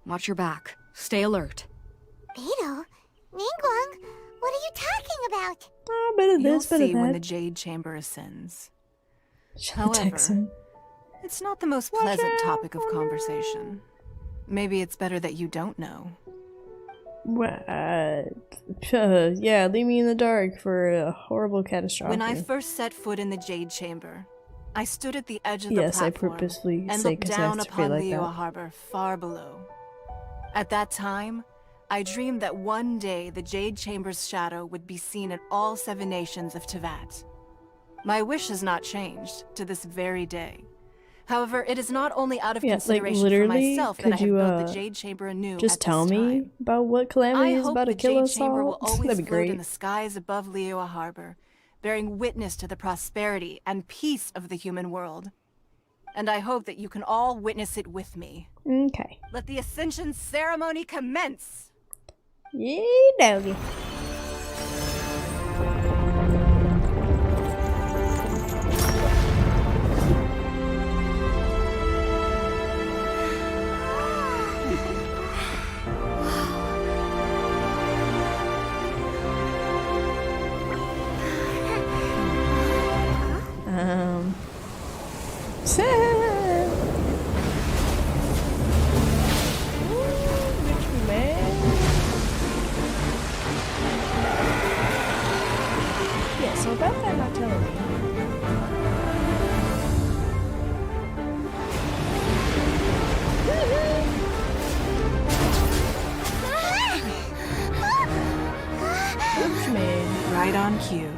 Watch your back. Stay alert. Beidou? Ningguang? What are you talking about? Oh, better You'll this, better see when the that. Jade Chamber ascends. Text However, him. it's not the most pleasant topic of conversation. Maybe it's better that you don't know. What? Yeah, leave me in the dark for a horrible catastrophe. When I first set foot in the Jade Chamber, I stood at the edge of the Yes, I platform purposely and say looked 'cause it down has to feel upon like Liyue that. Harbor far below. At that time, I dreamed that one day the Jade Chamber's shadow would be seen in all 7 nations of Tevat. My wish has not changed to this very day. However, it is not only out of Yeah, like consideration for literally, myself that I could have you built the Jade Chamber anew just at tell this me time. about what I calamity is hope about to the kill Jade us Chamber all? will always That'd be float in great. the skies above Liyue Harbor, bearing witness to the prosperity and peace of the human world. And I hope that you can all witness it with me. Okay. Let the Ascension ceremony commence! Yay, doggy. Yeah, so about that not telling me. Right on cue.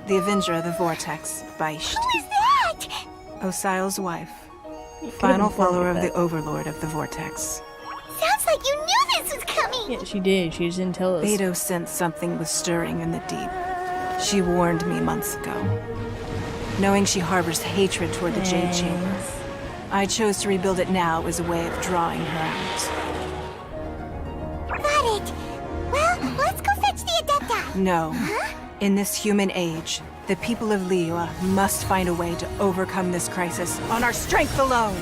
The Avenger of the Vortex, byeee. Who is that? Osial's wife. could've Final informed me follower of of the that. Overlord of the Vortex. Sounds like you knew this was coming. Yeah, she did. She just didn't tell us. Beidou sensed something was stirring in the deep. She warned me months ago. knowing she harbors hatred toward the Jade Chamber. I chose to rebuild it now as a way of drawing her out. Got it! Well, let's go fetch the Adepti! No. Huh? In this human age, the people of Liyue must find a way to overcome this crisis on our strength alone!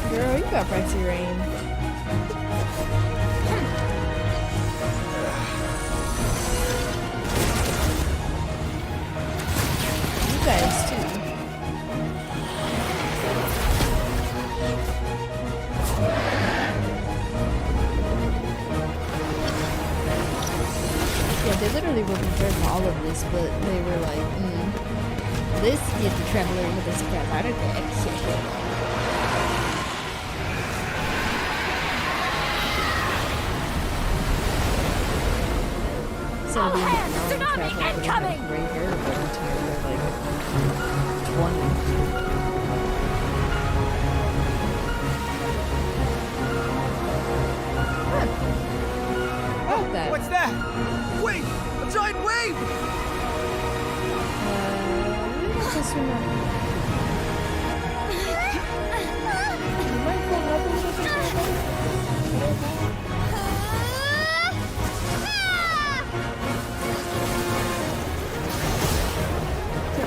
Girl, you got pricey rain. You guys too. Yeah, they literally were prepared for all of this, but they were like, this is the traveler with a scrap artifact. So being tsunami incoming! Gray hair, but entirely like 20. Huh. That. What's that? Wait! A giant wave! Just remember. You might go up a little bit.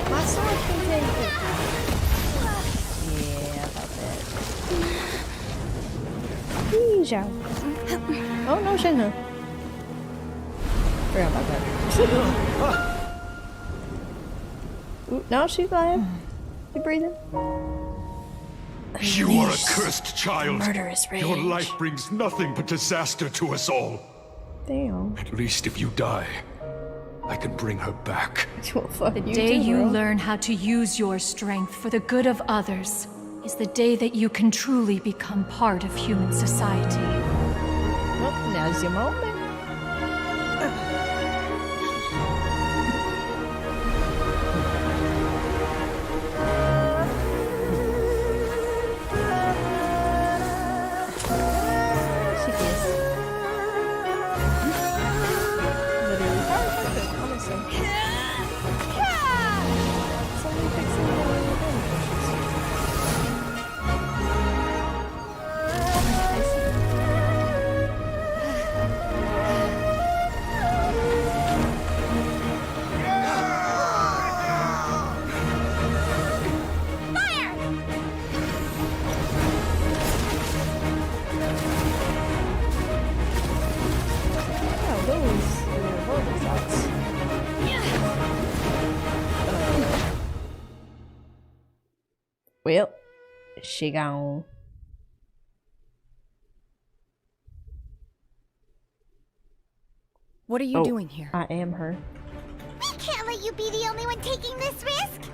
My sword can take it. Yeah, about that. Eeja. Oh no, Shenhe. Forgot about that. Ooh, no, she's alive. You breathing? You are a cursed child. Murderous rage. Your life brings nothing but disaster to us all. Damn. At least if you die, I can bring her back. The day you learn how to use your strength for the good of others is the day that you can truly become part of human society. Well, now's your moment. Well, she gone. What are you doing here? I am her. We can't let you be the only one taking this risk!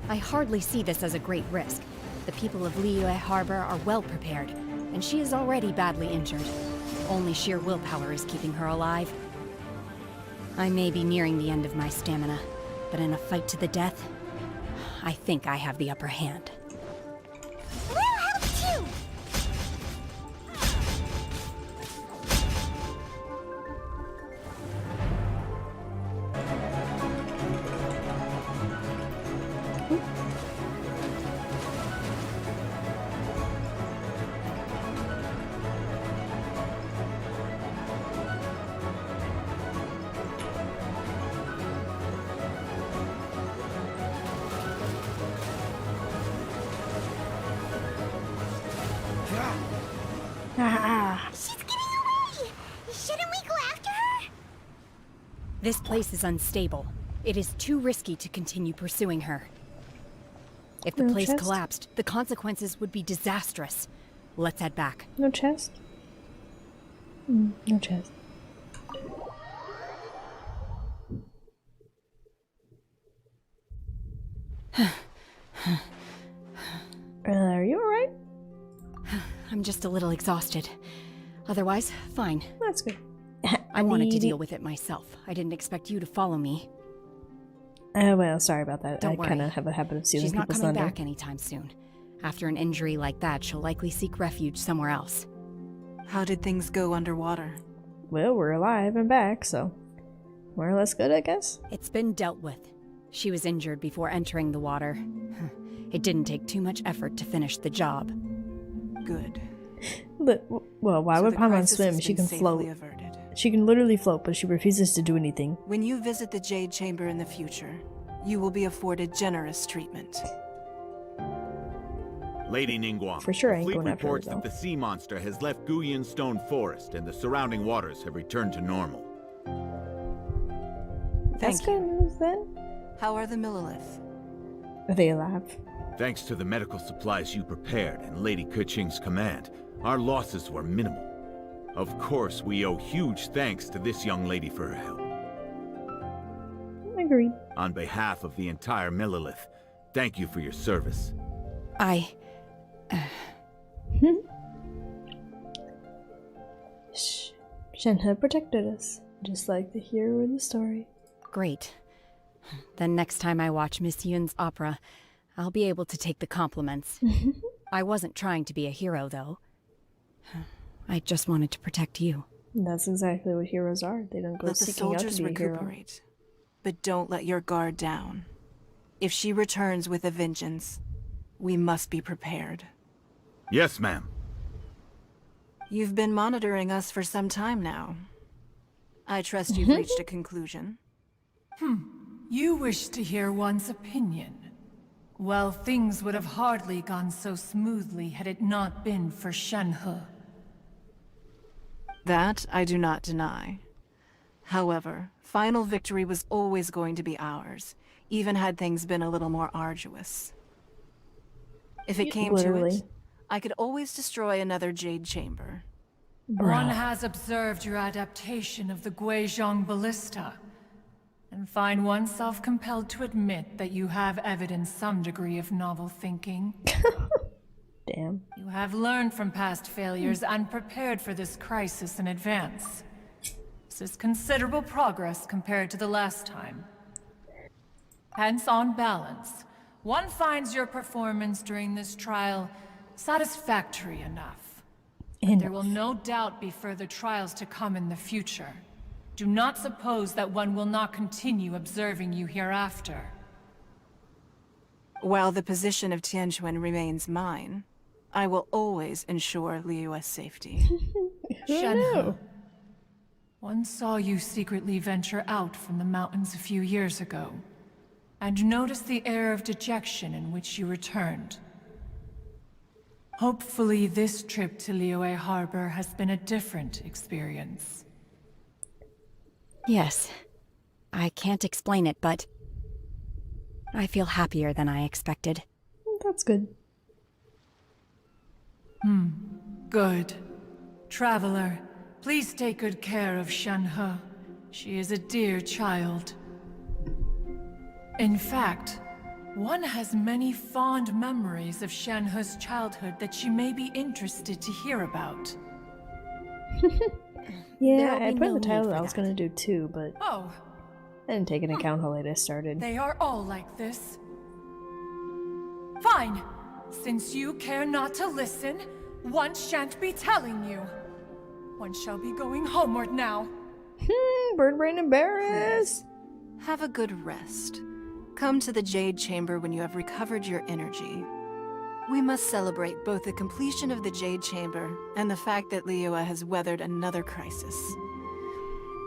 I hardly see this as a great risk. The people of Liyue Harbor are well prepared, and she is already badly injured. Only sheer willpower is keeping her alive. I may be nearing the end of my stamina, but in a fight to the death, I think I have the upper hand. We'll help too! She's getting away! Shouldn't we go after her? This place is unstable. It is too risky to continue pursuing her. If the place collapsed, the consequences would be disastrous. Let's head back. No chest? No chest. Are you alright? I'm just a little exhausted. Otherwise, fine. That's good. I wanted to deal with it myself. I didn't expect you to follow me. Well, sorry about that. Don't I kind of have a habit of stealing people's thunder. She's not coming back anytime soon. After an injury like that, she'll likely seek refuge somewhere else. How did things go underwater? Well, we're alive and back, so more or less good, I guess. It's been dealt with. She was injured before entering the water. It didn't take too much effort to finish the job. Good. Well, why would Paimon swim? She can float. Averted. She can literally float, but she refuses to do anything. When you visit the Jade Chamber in the future, you will be afforded generous treatment. Lady Ningguang, For sure I the ain't fleet going after her, reports though. that the sea monster has left Guyan Stone Forest and the surrounding waters have returned to normal. That's good news then. How are the Millilith? Are they alive? Thanks to the medical supplies you prepared and Lady Keqing's command, our losses were minimal. Of course, we owe huge thanks to this young lady for her help. Agreed. On behalf of the entire Millilith, thank you for your service. Shenhe protected us, just like the hero in the story. Great. Then next time I watch Miss Yun's opera, I'll be able to take the compliments. I wasn't trying to be a hero, though. I just wanted to protect you. That's exactly what heroes are. They don't go Let the seeking out to soldiers be a hero. recuperate, but don't let your guard down. If she returns with a vengeance, we must be prepared. Yes, ma'am. You've been monitoring us for some time now. I trust you've reached a conclusion. You wish to hear one's opinion. Well, things would have hardly gone so smoothly had it not been for Shenhe. That I do not deny. However, final victory was always going to be ours, even had things been a little more arduous. If it came to it, I could always destroy another Jade Chamber. One has observed your adaptation of the Guizhong Ballista, and find oneself compelled to admit that you have evidenced some degree of novel thinking. Damn. You have learned from past failures and prepared for this crisis in advance. This is considerable progress compared to the last time. Hence, on balance, one finds your performance during this trial satisfactory enough. But there will no doubt be further trials to come in the future. Do not suppose that one will not continue observing you hereafter. While the position of Tianquan remains mine, I will always ensure Liyue's safety. Shenhe, one saw you secretly venture out from the mountains a few years ago, and noticed the air of dejection in which you returned. Hopefully this trip to Liyue Harbor has been a different experience. Yes. I can't explain it, but I feel happier than I expected. That's good. Good. Traveler, please take good care of Shenhe. She is a dear child. In fact, one has many fond memories of Shenhe's childhood that she may be interested to hear about. Yeah, I put in the title that I was gonna do too, but Oh, I didn't take into account how late I started. they are all like this. Fine. Since you care not to listen, one shan't be telling you. One shall be going homeward now. Bird brain embarrassed. Have a good rest. Come to the Jade Chamber when you have recovered your energy. We must celebrate both the completion of the Jade Chamber and the fact that Liyue has weathered another crisis.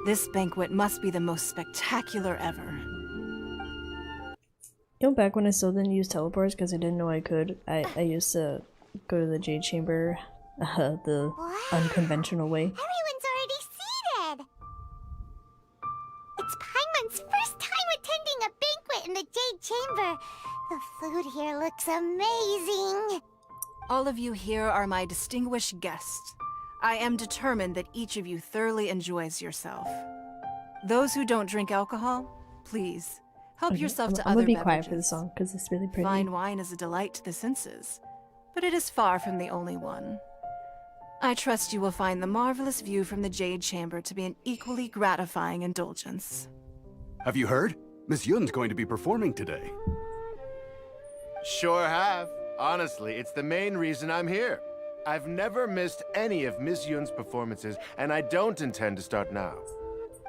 This banquet must be the most spectacular ever. You know, back when I still didn't use teleports because I didn't know I could, I used to go to the Jade Chamber the unconventional way. Everyone's already seated! It's Paimon's first time attending a banquet in the Jade Chamber. The food here looks amazing. All of you here are my distinguished guests. I am determined that each of you thoroughly enjoys yourself. Those who don't drink alcohol, please, help yourself to I'm other gonna be beverages. quiet for the song because it's really pretty. Fine wine is a delight to the senses, but it is far from the only one. I trust you will find the marvelous view from the Jade Chamber to be an equally gratifying indulgence. Have you heard? Miss Yun's going to be performing today. Sure have. Honestly, it's the main reason I'm here. I've never missed any of Miss Yun's performances, and I don't intend to start now.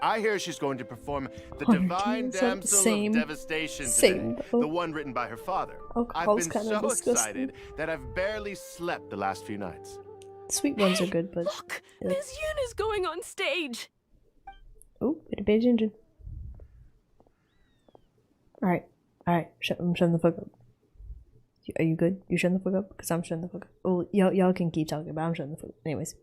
I hear she's going to perform The Divine Damsel of Devastation today, the one written by her father. I've been so excited that I've barely slept the last few nights. Sweet ones are good, but... Look! Miss Yun is going on stage! Oh, bit of beige engine. Alright, I'm shutting the fuck up. Are you good? You shutting the fuck up? Because I'm shutting the fuck up. Oh, y'all can keep talking, but I'm shutting the fuck up. Anyways.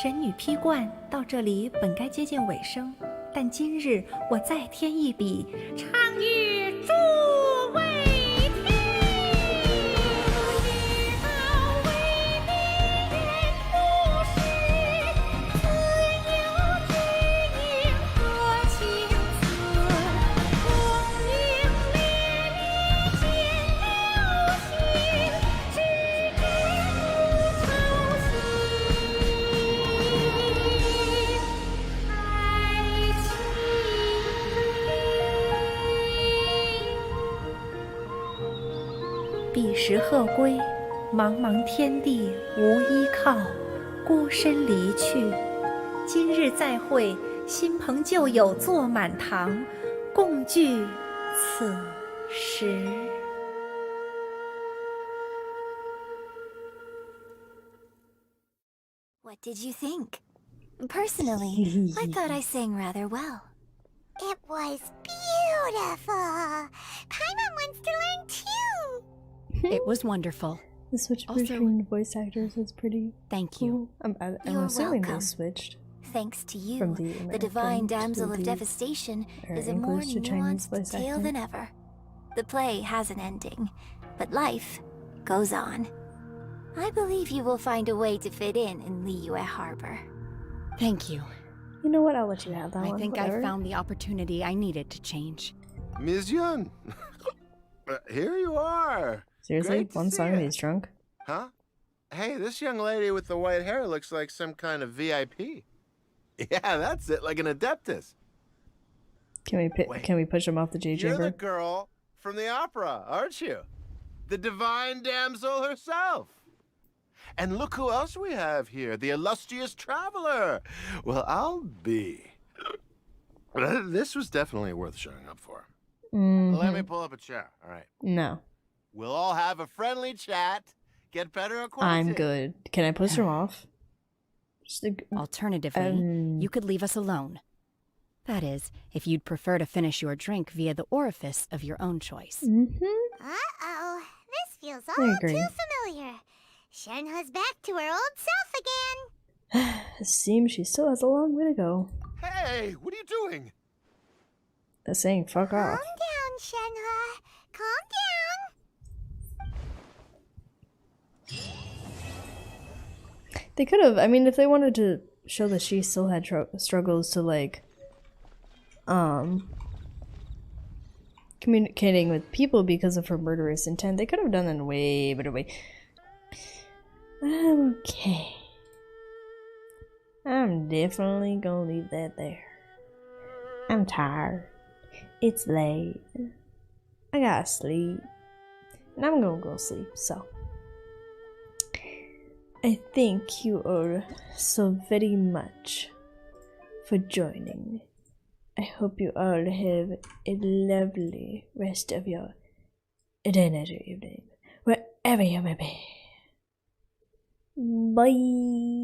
神女披冠到这里本该接近尾声，但今日我再添一笔，唱与诸位听。彼时鹤归，茫茫天地无依靠，孤身离去。今日再会，新朋旧友坐满堂，共聚此时。What did you think? Personally, I thought I sang rather well. It was beautiful. Paimon wants to learn too. It was wonderful. The switch between voice actors was pretty Thank you. cool. I'm assuming they switched. Thanks to you, From the Divine Damsel of Devastation is a more nuanced tale than ever. The play has an ending, but life goes on. I believe you will find a way to fit in Liyue Harbor. Thank you. You know what? I'll let you have that one. I think whatever. I found the opportunity I needed to change. Ms. Yun, here you are. Seriously? One song and he's drunk? Huh? Hey, this young lady with the white hair looks like some kind of VIP. Yeah, that's it, like an Adeptus. Can we push him off the Jade Chamber? You're the girl from the opera, aren't you? The Divine Damsel herself. And look who else we have here, the illustrious traveler. Well, I'll be. This was definitely worth showing up for. Let me pull up a chair, all right? No. We'll all have a friendly chat, get better acquainted. I'm good. Can I push him off? Alternatively, you could leave us alone. That is, if you'd prefer to finish your drink via the orifice of your own choice. Uh-oh. This feels all too familiar. Shenhe's back to her old self again. It seems she still has a long way to go. Hey, what are you doing? Saying fuck off. Calm down, Shenhe. Calm down. They could have. I mean, if they wanted to show that she still had struggles to like, communicating with people because of her murderous intent, they could have done that in a way better way. I'm okay. I'm definitely gonna leave that there. I'm tired. It's late. I gotta sleep. And I'm gonna go sleep, so. I thank you all so very much for joining. I hope you all have a lovely rest of your dinner evening, wherever you may be. Bye.